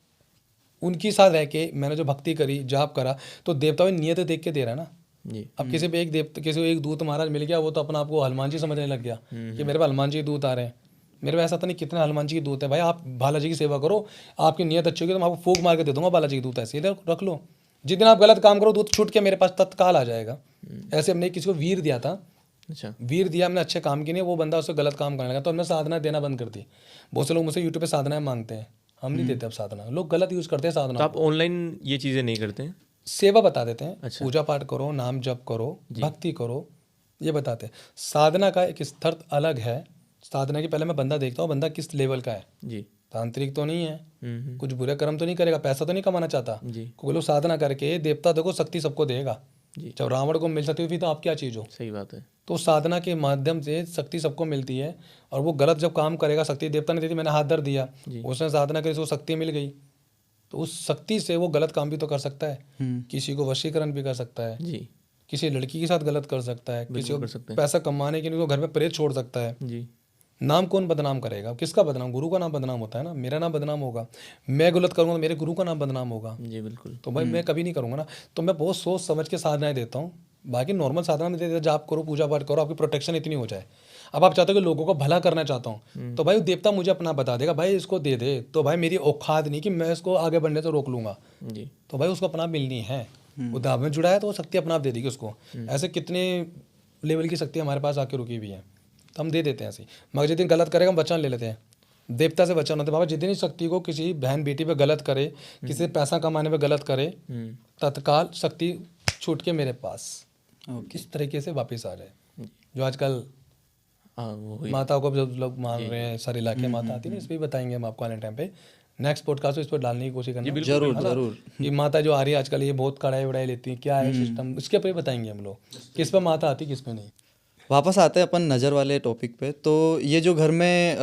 उनके साथ रह के मैंने जो भक्ति करी, जाप करा, तो देवता भी नियत देख के दे रहा है ना। जी। अब किसी पे एक देवता, किसी को एक दूत महाराज मिल गया, वो तो अपना आपको हनुमान जी समझने लग गया कि मेरे पे हनुमान जी दूत आ रहे हैं। मेरे पे ऐसा तो नहीं, कितने हनुमान जी के दूत है भाई। आप बालाजी की सेवा करो, आपकी नियत अच्छी होगी तो मैं आपको फूक मार के दे दूंगा बालाजी के दूत, ऐसे ही रख लो। जिस दिन आप गलत काम करो, दूत छूट के मेरे पास तत्काल आ जाएगा। ऐसे हमने किसी को वीर दिया था, अच्छा। वीर दिया हमने, अच्छे काम के लिए, वो बंदा उससे गलत काम करने लगा, तो हमने साधना देना बंद कर दी। बहुत से लोग मुझसे यूट्यूब पे साधनाएं मांगते हैं, हम नहीं देते अब साधना, लोग गलत यूज़ करते हैं तो साधना। आप ऑनलाइन ये चीज़ें नहीं करते हैं? सेवा बता देते हैं, अच्छा। पूजा पाठ करो, नाम जप करो, भक्ति करो, ये बताते हैं। साधना का एक स्तर अलग है। साधना के पहले मैं बंदा देखता हूँ, बंदा किस लेवल का है। जी। तांत्रिक तो नहीं है, कुछ बुरे कर्म तो नहीं करेगा, पैसा तो नहीं कमाना चाहता। जी। कोई लोग साधना करके, देवता देखो शक्ति सबको देगा। जी। जब रावण को मिल सकती हुई थी तो आप क्या चीज़ हो? सही बात है। तो साधना के माध्यम से शक्ति सबको मिलती है, और वो गलत जब काम करेगा, शक्ति देवता ने दी थी, मैंने हाथ धर दिया, उसने साधना करी, उसको शक्ति मिल गई, तो उस शक्ति से वो गलत काम भी तो कर सकता है। किसी को वशीकरण भी कर सकता है, जी। किसी लड़की के साथ गलत कर सकता है, किसी कर को सकते हैं। पैसा कमाने के लिए वो घर में प्रेत छोड़ सकता है। जी। नाम कौन बदनाम करेगा? किसका बदनाम? गुरु का नाम बदनाम होता है ना, मेरा नाम बदनाम होगा। मैं गलत करूँगा तो मेरे गुरु का नाम बदनाम होगा। जी बिल्कुल। तो भाई मैं कभी नहीं करूँगा ना। तो मैं बहुत सोच समझ के साधनाएं देता हूँ। बाकी नॉर्मल साधना में देता, जाप करो, पूजा पाठ करो, आपकी प्रोटेक्शन इतनी हो जाए। अब आप चाहते हो कि लोगों को भला करना चाहता हूँ, तो भाई देवता मुझे अपना बता देगा, भाई इसको दे दे, तो भाई मेरी औकात नहीं कि मैं इसको आगे बढ़ने से रोक लूँगा। जी। तो भाई उसको अपना मिलनी है, वो धाम में जुड़ा है तो वो शक्ति अपना आप दे देगी उसको। ऐसे कितने लेवल की शक्ति हमारे पास आके रुकी हुई है, तो हम दे देते हैं ऐसे। मगर जिस दिन गलत करेगा हम वचन ले लेते हैं, देवता से वचन होते हैं, बाबा जितनी शक्ति को किसी बहन बेटी पे गलत करे, किसी से पैसा कमाने पे गलत करे, तत्काल शक्ति छूट के मेरे पास किस तरीके से वापस आ जाए। जो आजकल हाँ वो माताओं को जब लोग मान रहे हैं, सारे इलाके माता आती है ना, इस पर भी बताएंगे हम आपको आने टाइम पे। नेक्स्ट पॉडकास्ट इस पर डालने की कोशिश करना, जरूर जरूर। कि माता जो आ रही है आजकल, ये बहुत कढ़ाई वढ़ाई लेती है, क्या है सिस्टम, इसके ऊपर बताएंगे हम लोग, किस पे माता आती किस पे नहीं। वापस आते हैं अपन नज़र वाले टॉपिक पे। तो ये जो घर में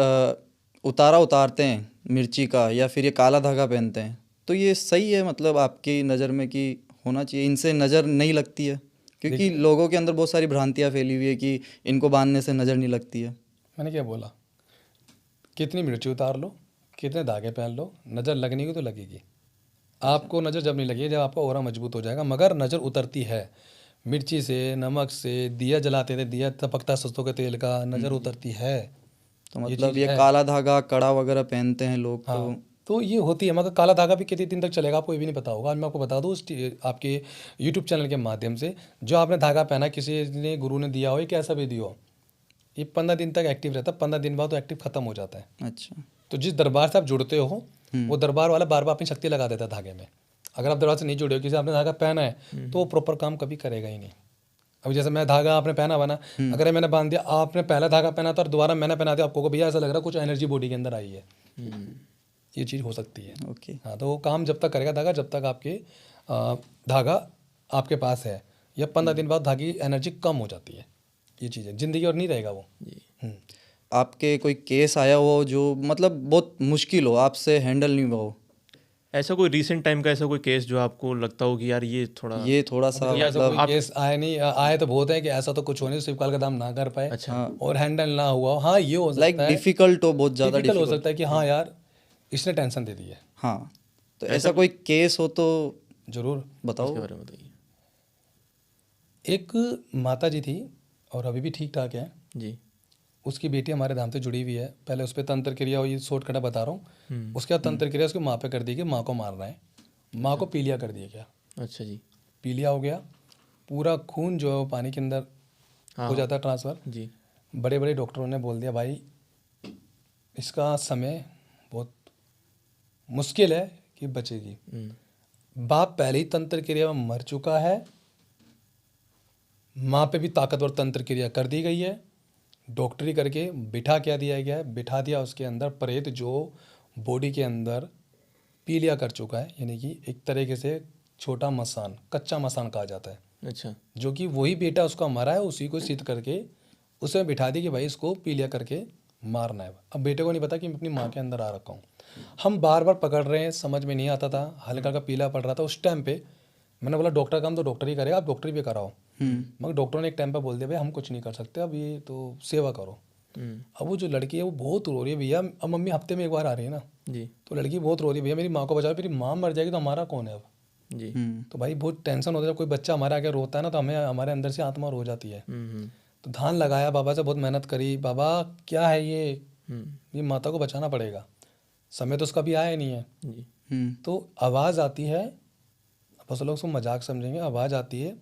उतारा उतारते हैं मिर्ची का, या फिर ये काला धागा पहनते हैं, तो ये सही है मतलब आपकी नज़र में कि होना चाहिए, इनसे नज़र नहीं लगती है? क्योंकि लोगों के अंदर बहुत सारी भ्रांतियाँ फैली हुई है कि इनको बांधने से नज़र नहीं लगती है। मैंने क्या बोला, कितनी मिर्ची उतार लो, कितने धागे पहन लो, नज़र लगने की तो लगेगी। आपको नज़र जब नहीं लगेगी जब आपका ऑरा मजबूत हो जाएगा, मगर नज़र उतरती है। मिर्ची से, नमक से, दिया जलाते थे, दिया तपकता सरसों के तेल का, नज़र उतरती है। तो मतलब ये काला धागा, कड़ा वगैरह पहनते हैं लोग। हाँ, तो ये होती है, मगर काला धागा भी कितने दिन तक चलेगा आपको ये भी नहीं पता होगा। आज मैं आपको बता दूँ आपके यूट्यूब चैनल के माध्यम से, जो आपने धागा पहना, किसी ने गुरु ने दिया हो या कैसा भी दिया हो, ये 15 दिन तक एक्टिव रहता है, 15 दिन बाद तो एक्टिव खत्म हो जाता है। अच्छा। तो जिस दरबार से आप जुड़ते हो, वो दरबार वाला बार बार अपनी शक्ति लगा देता है धागे में। अगर आप दरबार से नहीं जुड़े हो, किसी आपने धागा पहना है, तो वो प्रॉपर काम कभी करेगा ही नहीं। अभी जैसे मैं धागा आपने पहना हुआ ना, अगर मैंने बांध दिया, आपने पहला धागा पहना था और दोबारा मैंने पहना दिया, आपको भैया ऐसा लग रहा है कुछ एनर्जी बॉडी के अंदर आई है, ये चीज़ हो सकती है। ओके। हाँ, तो वो काम जब तक करेगा धागा, जब तक आपके धागा आपके पास है, या 15 दिन बाद धागे की एनर्जी कम हो जाती है। ये चीज़ है, जिंदगी और नहीं रहेगा वो। आपके कोई केस आया हो जो मतलब बहुत मुश्किल हो, आपसे हैंडल नहीं हुआ हो? ऐसा कोई रीसेंट टाइम का ऐसा कोई केस जो आपको लगता हो कि यार ये थोड़ा ये थोड़ा सा देखो, ऐसा मतलब कोई केस आए नहीं, आए तो बहुत है कि ऐसा तो कुछ हो नहीं, शिवपाल का दाम ना कर पाए अच्छा और हैंडल ना हुआ हो। हाँ, ये हो लाइक सकता है, डिफिकल्ट हो, बहुत ज़्यादा डिफिकल्ट हो डिफिकल्ट। सकता है कि हाँ यार इसने टेंशन दे दी है। हाँ, तो ऐसा कोई केस हो तो जरूर। बताओ। इसके बारे में बताइए। एक माता जी थी और अभी भी ठीक ठाक है, जी उसकी बेटी हमारे धाम से जुड़ी हुई है। पहले उस पर तंत्र क्रिया हुई, शॉर्टकट बता रहा हूँ। उसके बाद तंत्र क्रिया उसकी माँ पे कर दी कि माँ को मारना है, माँ को पीलिया कर दिया गया। अच्छा जी। पीलिया हो गया, पूरा खून जो है वो पानी के अंदर हो जाता है ट्रांसफ़र। जी बड़े बड़े डॉक्टरों ने बोल दिया भाई इसका समय बहुत मुश्किल है कि बचेगी। बाप पहले ही तंत्र क्रिया में मर चुका है, माँ पे भी ताकतवर तंत्र क्रिया कर दी गई है, डॉक्टरी करके बिठा क्या दिया गया है, बिठा दिया उसके अंदर प्रेत जो बॉडी के अंदर पीलिया कर चुका है, यानी कि एक तरीके से छोटा मसान, कच्चा मसान कहा जाता है, अच्छा जो कि वही बेटा उसका मरा है उसी को सिद्ध करके उसमें बिठा दी कि भाई इसको पीलिया करके मारना है। अब बेटे को नहीं पता कि मैं अपनी माँ के अंदर आ रखा हूँ। हम बार बार पकड़ रहे हैं, समझ में नहीं आता था, हल्का का पीला पड़ रहा था उस टाइम पे। मैंने बोला डॉक्टर काम तो डॉक्टर ही करेगा, आप डॉक्टरी भी कराओ। मगर डॉक्टर ने एक टाइम पे बोल दिया भाई हम कुछ नहीं कर सकते, अब ये तो सेवा करो। अब वो जो लड़की है वो बहुत रो रही है, भैया अब मम्मी हफ्ते में एक बार आ रही है ना, जी तो लड़की बहुत रो रही है, भैया मेरी माँ को बचाओ, मेरी माँ मर जाएगी तो हमारा कौन है अब। जी तो भाई बहुत टेंशन होता है, जब कोई बच्चा हमारे आगे रोता है ना तो हमें हमारे अंदर से आत्मा रो जाती है। तो ध्यान लगाया, बाबा से बहुत मेहनत करी, बाबा क्या है ये माता को बचाना पड़ेगा, समय तो उसका भी आया नहीं है। जी तो आवाज़ आती है, बस लोग उसको मजाक समझेंगे, आवाज़ आती है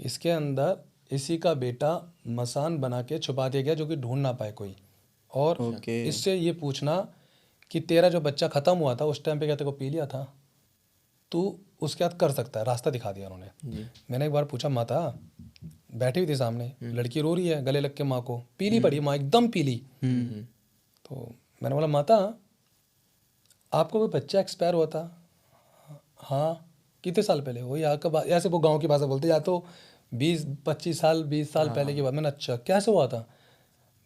इसके अंदर इसी का बेटा मसान बना के छुपा दिया गया जो कि ढूंढ ना पाए कोई। और ओके। इससे ये पूछना कि तेरा जो बच्चा ख़त्म हुआ था उस टाइम पे क्या तेरे को पी लिया था, तू उसके बाद कर सकता है, रास्ता दिखा दिया उन्होंने। जी मैंने एक बार पूछा, माता बैठी हुई थी सामने, लड़की रो रही है गले लग के, माँ को पीली पड़ी, माँ एकदम पीली। तो मैंने बोला माता आपको कोई बच्चा एक्सपायर हुआ था? हाँ। कितने साल पहले? वही यहाँ का ऐसे वो गांव की भाषा बोलते, या तो 20-25 साल 20 साल पहले की बात। मैंने अच्छा कैसे हुआ था?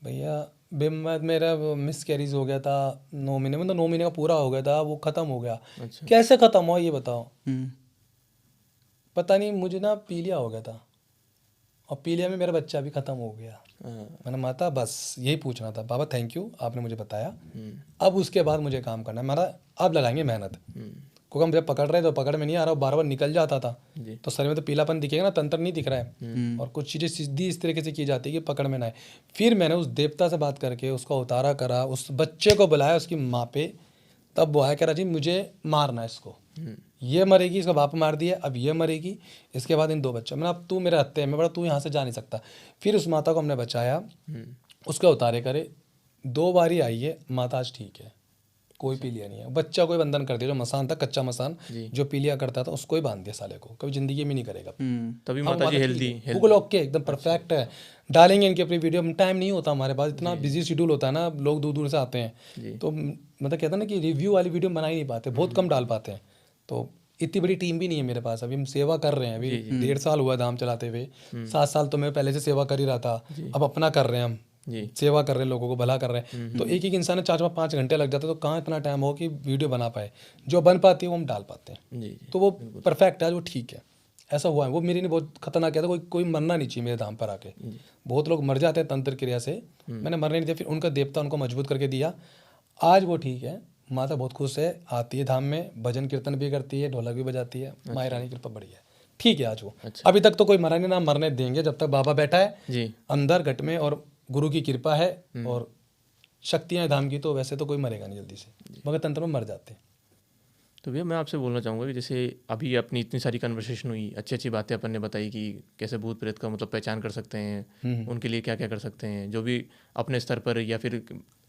भैया मेरा मिस कैरीज हो गया था 9 महीने, मतलब 9 महीने का पूरा हो गया था, वो ख़त्म हो गया। अच्छा कैसे ख़त्म हुआ ये बताओ? पता नहीं, मुझे ना पीलिया हो गया था और पीलिया में मेरा बच्चा भी ख़त्म हो गया। मैंने माता बस यही पूछना था। बाबा थैंक यू, आपने मुझे बताया। अब उसके बाद मुझे काम करना है, माता अब लगाएंगे मेहनत, क्योंकि हम जब पकड़ रहे थे तो पकड़ में नहीं आ रहा, बार बार निकल जाता था, तो शरीर में तो पीलापन दिखेगा ना, तंत्र नहीं दिख रहा है। और कुछ चीज़ें सीधी इस तरीके से की जाती है कि पकड़ में ना आए। फिर मैंने उस देवता से बात करके उसका उतारा करा, उस बच्चे को बुलाया उसकी माँ पे, तब वो आया कह रहा जी मुझे मारना है इसको, ये मरेगी, इसका बाप मार दिया, अब ये मरेगी, इसके बाद इन 2 बच्चे। मैंने अब तू मेरे हत्ते में बड़ा, तू यहाँ से जा नहीं सकता। फिर उस माता को हमने बचाया, उसके उतारे करे, 2 बार ही आई है माता, आज ठीक है, कोई पीलिया नहीं है। बच्चा कोई बंधन कर दिया, जो मसान था कच्चा मसान जो पीलिया करता था उसको ही बांध दिया साले को, कभी जिंदगी में नहीं करेगा। तभी माता जी हेल्दी गूगल ओके एकदम परफेक्ट है, डालेंगे इनकी अपनी वीडियो। टाइम नहीं होता हमारे पास, इतना बिजी शेड्यूल होता है ना, लोग दूर दूर से आते हैं, तो मतलब कहते हैं ना कि रिव्यू वाली वीडियो बना ही नहीं पाते, बहुत कम डाल पाते हैं। तो इतनी बड़ी टीम भी नहीं है मेरे पास, अभी हम सेवा कर रहे हैं, अभी 1.5 साल हुआ धाम चलाते हुए, 7 साल तो मैं पहले से सेवा कर ही रहा था, अब अपना कर रहे हैं हम, सेवा कर रहे हैं, लोगों को भला कर रहे हैं। तो एक एक इंसान 4-5 घंटे लग जाते, तो कहाँ इतना टाइम हो कि वीडियो बना पाए, जो बन पाती है वो हम डाल पाते हैं। तो वो परफेक्ट है, वो ठीक है, ऐसा हुआ है। वो मेरे लिए बहुत खतरनाक किया था, कोई मरना नहीं चाहिए मेरे धाम पर आके। बहुत लोग मर जाते हैं तंत्र क्रिया से, मैंने मरने नहीं दिया, फिर उनका देवता उनको मजबूत करके दिया, आज वो ठीक है। माता बहुत खुश है, आती है धाम में, भजन कीर्तन भी करती है, ढोलक भी बजाती है, माई रानी की कृपा बड़ी है, ठीक है आज वो। अभी तक तो कोई मरा नहीं, ना मरने देंगे जब तक बाबा बैठा है अंदर घट में, और गुरु की कृपा है और शक्तियाँ धाम की, तो वैसे तो कोई मरेगा नहीं जल्दी से, मगर तंत्र में मर जाते हैं। तो भैया मैं आपसे बोलना चाहूँगा कि जैसे अभी अपनी इतनी सारी कन्वर्सेशन हुई, अच्छी अच्छी बातें अपन ने बताई कि कैसे भूत प्रेत का मतलब पहचान कर सकते हैं, उनके लिए क्या क्या कर सकते हैं, जो भी अपने स्तर पर या फिर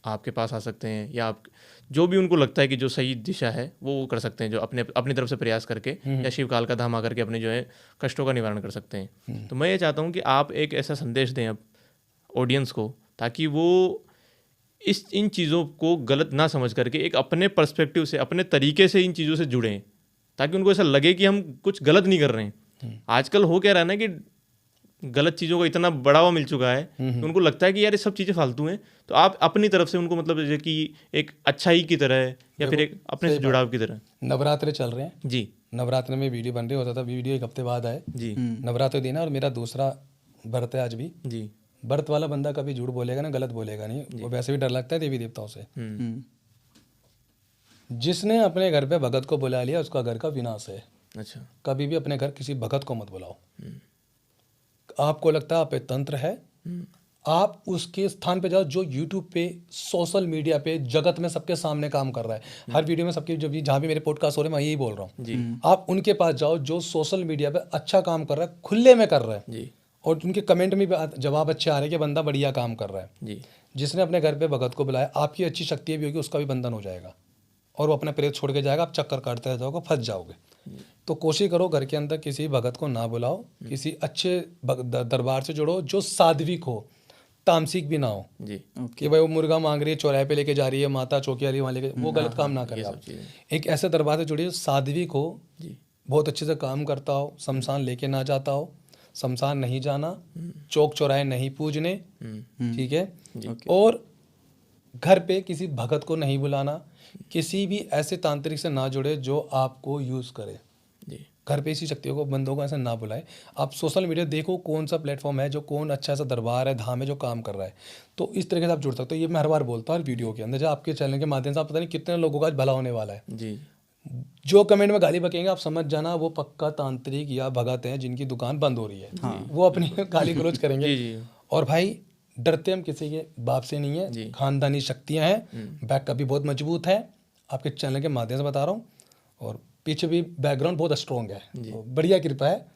आपके पास आ सकते हैं, या आप जो भी उनको लगता है कि जो सही दिशा है वो कर सकते हैं, जो अपनी तरफ से प्रयास करके या शिवकाल का धाम आकर के अपने जो है कष्टों का निवारण कर सकते हैं। तो मैं ये चाहता हूँ कि आप एक ऐसा संदेश दें अब ऑडियंस को, ताकि वो इन चीज़ों को गलत ना समझ करके एक अपने पर्सपेक्टिव से, अपने तरीके से इन चीज़ों से जुड़ें, ताकि उनको ऐसा लगे कि हम कुछ गलत नहीं कर रहे हैं। आजकल हो क्या रहा है ना कि गलत चीज़ों को इतना बढ़ावा मिल चुका है कि उनको लगता है कि यार ये सब चीज़ें फालतू हैं, तो आप अपनी तरफ से उनको मतलब जैसे कि एक अच्छाई की तरह या फिर एक अपने से जुड़ाव की तरह। नवरात्रे चल रहे हैं, जी नवरात्र में वीडियो बन रही होता था, वीडियो एक हफ्ते बाद आए, जी नवरात्र दिन है और मेरा दूसरा व्रत है आज भी। जी व्रत वाला बंदा कभी झूठ बोलेगा ना, गलत बोलेगा नहीं, वो वैसे भी डर लगता है देवी देवताओं से। जिसने अपने घर पे भगत को बुला लिया उसका घर का विनाश है। अच्छा। कभी भी अपने घर किसी भगत को मत बुलाओ। आपको लगता है आप पे तंत्र है, आप उसके स्थान पे जाओ जो यूट्यूब पे, सोशल मीडिया पे, जगत में सबके सामने काम कर रहा है। हर वीडियो में सबके, जो भी जहाँ भी मेरे पॉडकास्ट हो रहे हैं मैं यही बोल रहा हूँ, आप उनके पास जाओ जो सोशल मीडिया पे अच्छा काम कर रहा है, खुले में कर रहा है, जी और उनके कमेंट में भी जवाब अच्छे आ रहे हैं कि बंदा बढ़िया काम कर रहा है। जी जिसने अपने घर पे भगत को बुलाया, आपकी अच्छी शक्ति भी होगी, उसका भी बंधन हो जाएगा और वो अपना प्रेत छोड़ के जाएगा, आप चक्कर काटते रह जाओगे, फंस जाओगे। तो कोशिश करो घर के अंदर किसी भगत को ना बुलाओ, किसी अच्छे दरबार से जुड़ो जो साध्विक हो, तामसिक भी ना हो जी कि भाई वो मुर्गा मांग रही है, चौराहे पे लेके जा रही है, माता चौकी वहाँ लेके, वो गलत काम ना करे आप। एक ऐसे दरबार से जुड़िए साध्विक हो, बहुत अच्छे से काम करता हो, शमशान लेके ना जाता हो, शमशान नहीं जाना, चौक चौराहे नहीं पूजने, ठीक है, और घर पे किसी भगत को नहीं बुलाना, किसी भी ऐसे तांत्रिक से ना जुड़े जो आपको यूज़ करे। जी घर पे इसी शक्तियों को, बंदों को ऐसे ना बुलाए। आप सोशल मीडिया देखो कौन सा प्लेटफॉर्म है, जो कौन अच्छा सा दरबार है, धाम है जो काम कर रहा है, तो इस तरीके से आप जुड़ सकते हो। ये मैं हर बार बोलता हूँ वीडियो के अंदर, जो आपके चैनल के माध्यम से आप पता नहीं कितने लोगों का आज भला होने वाला है। जी जो कमेंट में गाली बकेंगे आप समझ जाना वो पक्का तांत्रिक या भगत हैं जिनकी दुकान बंद हो रही है। वो अपनी गाली गलौज करेंगे। और भाई डरते हम किसी के बाप से नहीं है, खानदानी शक्तियां हैं, बैक भी बहुत मजबूत है, आपके चैनल के माध्यम से बता रहा हूँ, और पीछे भी बैकग्राउंड बहुत स्ट्रॉन्ग है, तो बढ़िया कृपा है,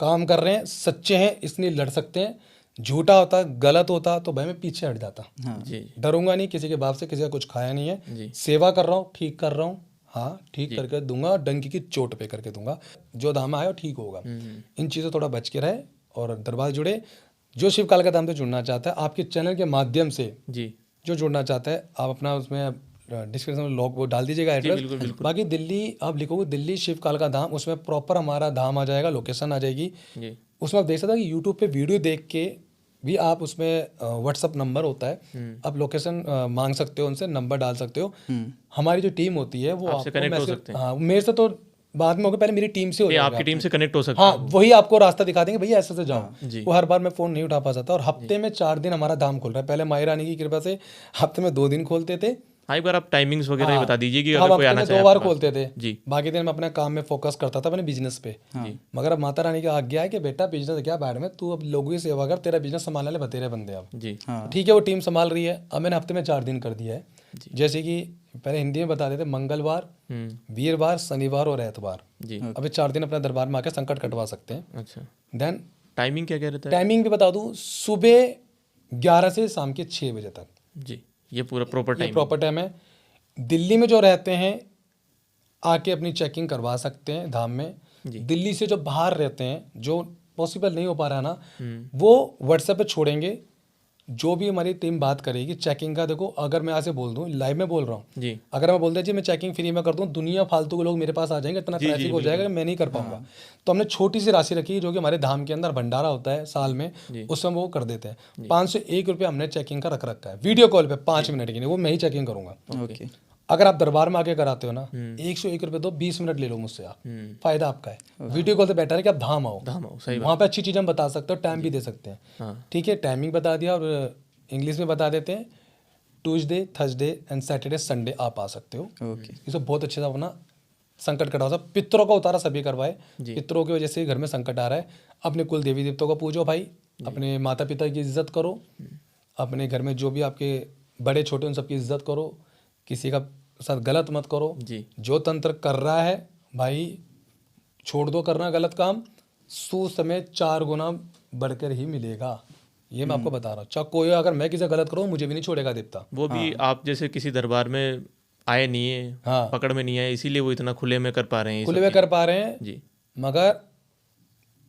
काम कर रहे हैं, सच्चे हैं इसलिए लड़ सकते हैं। झूठा होता, गलत होता तो भाई मैं पीछे हट जाता। डरूंगा नहीं किसी के बाप से, किसी का कुछ खाया नहीं है, सेवा कर रहा हूँ, ठीक कर रहा हूँ, हाँ ठीक करके दूंगा, डंकी की चोट पे करके दूंगा, जो धाम आया ठीक होगा। इन चीज़ों थोड़ा बच के रहे और दरबार जुड़े। जो शिव काल का धाम से जुड़ना चाहता है, आपके चैनल के माध्यम से जी जो जुड़ना चाहता है, आप अपना उसमें डिस्क्रिप्शन में लॉग वो डाल दीजिएगा एड्रेस। बाकी दिल्ली आप लिखोगे दिल्ली शिव काल का धाम, उसमें प्रॉपर हमारा धाम आ जाएगा, लोकेशन आ जाएगी। उसमें आप देख सकते हो कि यूट्यूब पे वीडियो देख के भी आप उसमें व्हाट्सअप नंबर होता है, आप लोकेशन मांग सकते हो, उनसे नंबर डाल सकते हो। हमारी जो टीम होती है वो आपको कनेक्ट हो सकते हैं। हाँ, मेरे से तो बाद में होगा, पहले मेरी टीम से हो जाएगा, आपकी टीम से कनेक्ट हो सकते हाँ, वही आपको रास्ता दिखा देंगे, भैया ऐसे से जाओ। जी। वो हर बार मैं फोन नहीं उठा पाता, और हफ्ते में 4 दिन हमारा धाम खुल रहा है। पहले माई रानी की कृपा से हफ्ते में 2 दिन खोलते थे। हाँ, एक बार आप टाइमिंग्स वगैरह बता दीजिए कि हम अगर कोई आना हफ्ते में चाहे 2 बार आपके पास। खोलते थे, जी बाकी दिन मैं अपने काम में फोकस करता था, अपने बिजनेस पे। मगर अब माता रानी की आज्ञा है कि बेटा बिजनेस क्या बैठ में, तू अब लोगों की सेवा कर, तेरा बिजनेस संभालने वाले बतेरे बंदे अब। जी ठीक है, वो टीम संभाल रही है। अब मैंने हफ्ते में 4 दिन कर दिया है, जैसे कि पहले हिंदी में बता देते, मंगलवार, वीरवार, शनिवार और एतवार। जी अभी 4 दिन अपने दरबार में आकर संकट कटवा सकते हैं। अच्छा, देन टाइमिंग क्या रहता है? टाइमिंग भी बता दूं, सुबह 11 से शाम के 6 बजे तक। जी, ये पूरा प्रॉपर टाइम, प्रॉपर टाइम है। दिल्ली में जो रहते हैं आके अपनी चेकिंग करवा सकते हैं धाम में। दिल्ली से जो बाहर रहते हैं, जो पॉसिबल नहीं हो पा रहा है ना, वो व्हाट्सएप पे छोड़ेंगे, जो भी हमारी टीम बात करेगी चेकिंग का। देखो अगर मैं ऐसे बोल दूं, लाइव में बोल रहा हूँ जी, अगर मैं बोल दिया जी मैं चेकिंग फ्री में कर दूं, दुनिया फालतू के लोग मेरे पास आ जाएंगे, इतना ट्रैफिक हो जाएगा कि मैं नहीं कर पाऊंगा। तो हमने छोटी सी राशि रखी है, जो कि हमारे धाम के अंदर भंडारा होता है साल में, उसमें वो कर देते हैं। 501 रुपये हमने चेकिंग का रख रखा है, वीडियो कॉल पे 5 मिनट के लिए, वो मैं ही चेकिंग करूंगा। अगर आप दरबार में आके कराते हो ना, 101 रुपये दो, 20 मिनट ले लो मुझसे आप, फायदा आपका है। वीडियो कॉल से बेटर है कि आप धाम आओ, वहाँ पे अच्छी चीज़ें हम बता सकते हो, टाइम भी दे सकते हैं। ठीक है, टाइमिंग बता दिया, और इंग्लिश में बता देते हैं, Tuesday, Thursday and Saturday, Sunday आप आ सकते हो। इसे बहुत अच्छे से अपना संकट कटा हो। पितरों का उतारा सभी करवाए, पितरों की वजह से घर में संकट आ रहा है। अपने कुल देवी देवताओं को पूजो भाई, अपने माता पिता की इज्जत करो, अपने घर में जो भी आपके बड़े छोटे उन सबकी इज्जत करो, किसी का साथ गलत मत करो। जो तंत्र कर रहा है भाई छोड़ दो करना गलत काम, सू समय 4 गुना बढ़कर ही मिलेगा, ये मैं आपको बता रहा हूँ। चाहे कोई, अगर मैं किसी गलत करूँ मुझे भी नहीं छोड़ेगा देवता। वो भी आप जैसे किसी दरबार में आए नहीं है, पकड़ में नहीं आए, इसीलिए वो इतना खुले में कर पा रहे हैं, खुले में कर पा रहे हैं जी। मगर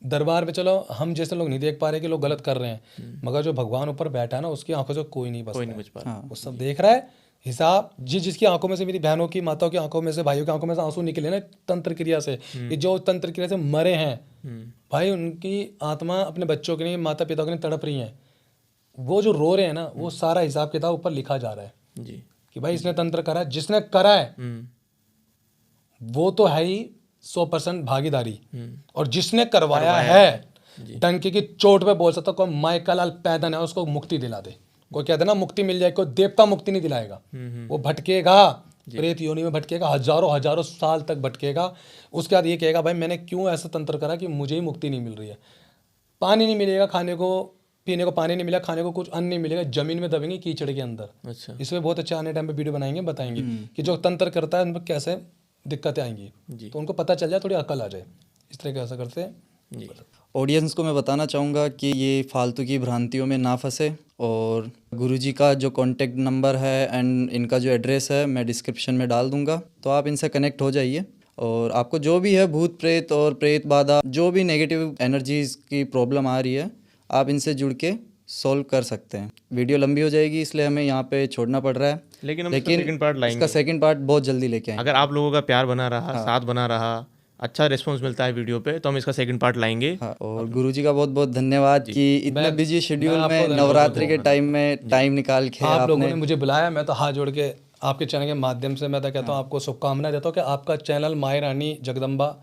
दरबार पे चलो हम जैसे लोग नहीं देख पा रहे कि लोग गलत कर रहे हैं, मगर जो भगवान ऊपर बैठा है ना, उसकी आंखों से कोई नहीं बच पा रहा, वो सब देख रहा है, हिसाब जिसकी आंखों में से, मेरी बहनों की, माताओं की आंखों में से, भाइयों की आंखों में से आंसू निकले ना तंत्र क्रिया से, कि जो तंत्र क्रिया से मरे हैं भाई, उनकी आत्मा अपने बच्चों के लिए, माता पिता के लिए तड़प रही है, वो जो रो रहे हैं ना, वो सारा हिसाब किताब ऊपर लिखा जा रहा है जी। कि भाई इसने तंत्र करा है, जिसने करा है वो तो है ही 100% भागीदारी, और जिसने करवाया है डंके की चोट पे बोल सकता कोई माइकल लाल पैदा है, उसको मुक्ति दिला दे। कोई कहते ना मुक्ति मिल जाए, कोई देवता मुक्ति नहीं दिलाएगा, वो भटकेगा, प्रेत योनि में भटकेगा, हजारों साल तक भटकेगा। उसके बाद ये कहेगा भाई मैंने क्यों ऐसा तंत्र करा कि मुझे ही मुक्ति नहीं मिल रही है। पानी नहीं मिलेगा, खाने को पीने को पानी नहीं मिलेगा, खाने को कुछ अन्न नहीं मिलेगा, जमीन में दबेंगे कीचड़ के अंदर। अच्छा। इसमें बहुत अच्छा आने टाइम पे वीडियो बनाएंगे, बताएंगे कि जो तंत्र करता है उन पर कैसे दिक्कतें आएंगी, तो उनको पता चल जाए, थोड़ी अकल आ जाए, इस तरह कैसा करते हैं जी। ऑडियंस को मैं बताना चाहूँगा कि ये फालतू की भ्रांतियों में ना फंसे, और गुरुजी का जो कॉन्टेक्ट नंबर है एंड इनका जो एड्रेस है मैं डिस्क्रिप्शन में डाल दूँगा, तो आप इनसे कनेक्ट हो जाइए। और आपको जो भी है भूत प्रेत और प्रेत बाधा, जो भी नेगेटिव एनर्जीज़ की प्रॉब्लम आ रही है, आप इनसे जुड़ के सॉल्व कर सकते हैं। वीडियो लंबी हो जाएगी इसलिए हमें यहाँ पे छोड़ना पड़ रहा है, लेकिन हम इसका सेकंड पार्ट लाएंगे। इसका सेकंड पार्ट बहुत जल्दी लेके आएंगे। अगर आप लोगों का प्यार बना रहा, साथ बना रहा, अच्छा रिस्पॉन्स मिलता है वीडियो पे, तो हम इसका सेकंड पार्ट लाएंगे। हाँ, और गुरुजी का बहुत बहुत धन्यवाद कि इतने बिजी शेड्यूल में नवरात्रि के टाइम में टाइम निकाल के आप लोगों ने मुझे बुलाया। मैं तो हाथ जोड़ के आपके चैनल के माध्यम से मैं तो कहता हूँ आपको शुभकामनाएं देता हूँ कि आपका चैनल माई रानी जगदम्बा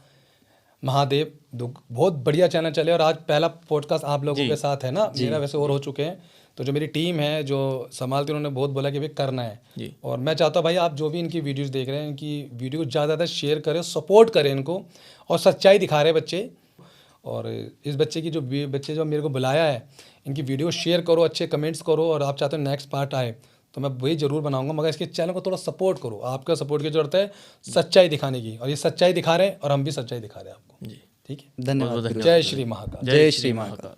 महादेव बहुत बढ़िया चैनल चले, और आज पहला पॉडकास्ट आप लोगों के साथ है ना, मेरा वैसे और हो चुके हैं। तो जो मेरी टीम है जो संभालती, उन्होंने बहुत बोला कि भाई करना है जी। और मैं चाहता हूँ भाई आप जो भी इनकी वीडियोस देख रहे हैं, इनकी वीडियो ज़्यादा शेयर करें, सपोर्ट करें इनको, और सच्चाई दिखा रहे बच्चे। और इस बच्चे की बच्चे जो मेरे को बुलाया है, इनकी वीडियो शेयर करो, अच्छे कमेंट्स करो, और आप चाहते हो नेक्स्ट पार्ट आए तो मैं वही ज़रूर बनाऊंगा, मगर इसके चैनल को थोड़ा सपोर्ट करो। आपका सपोर्ट की जरूरत है सच्चाई दिखाने की, और ये सच्चाई दिखा रहे हैं और हम भी सच्चाई दिखा रहे हैं आपको। जी। ठीक है, धन्यवाद। जय श्री महाकाल। जय श्री महाकाल।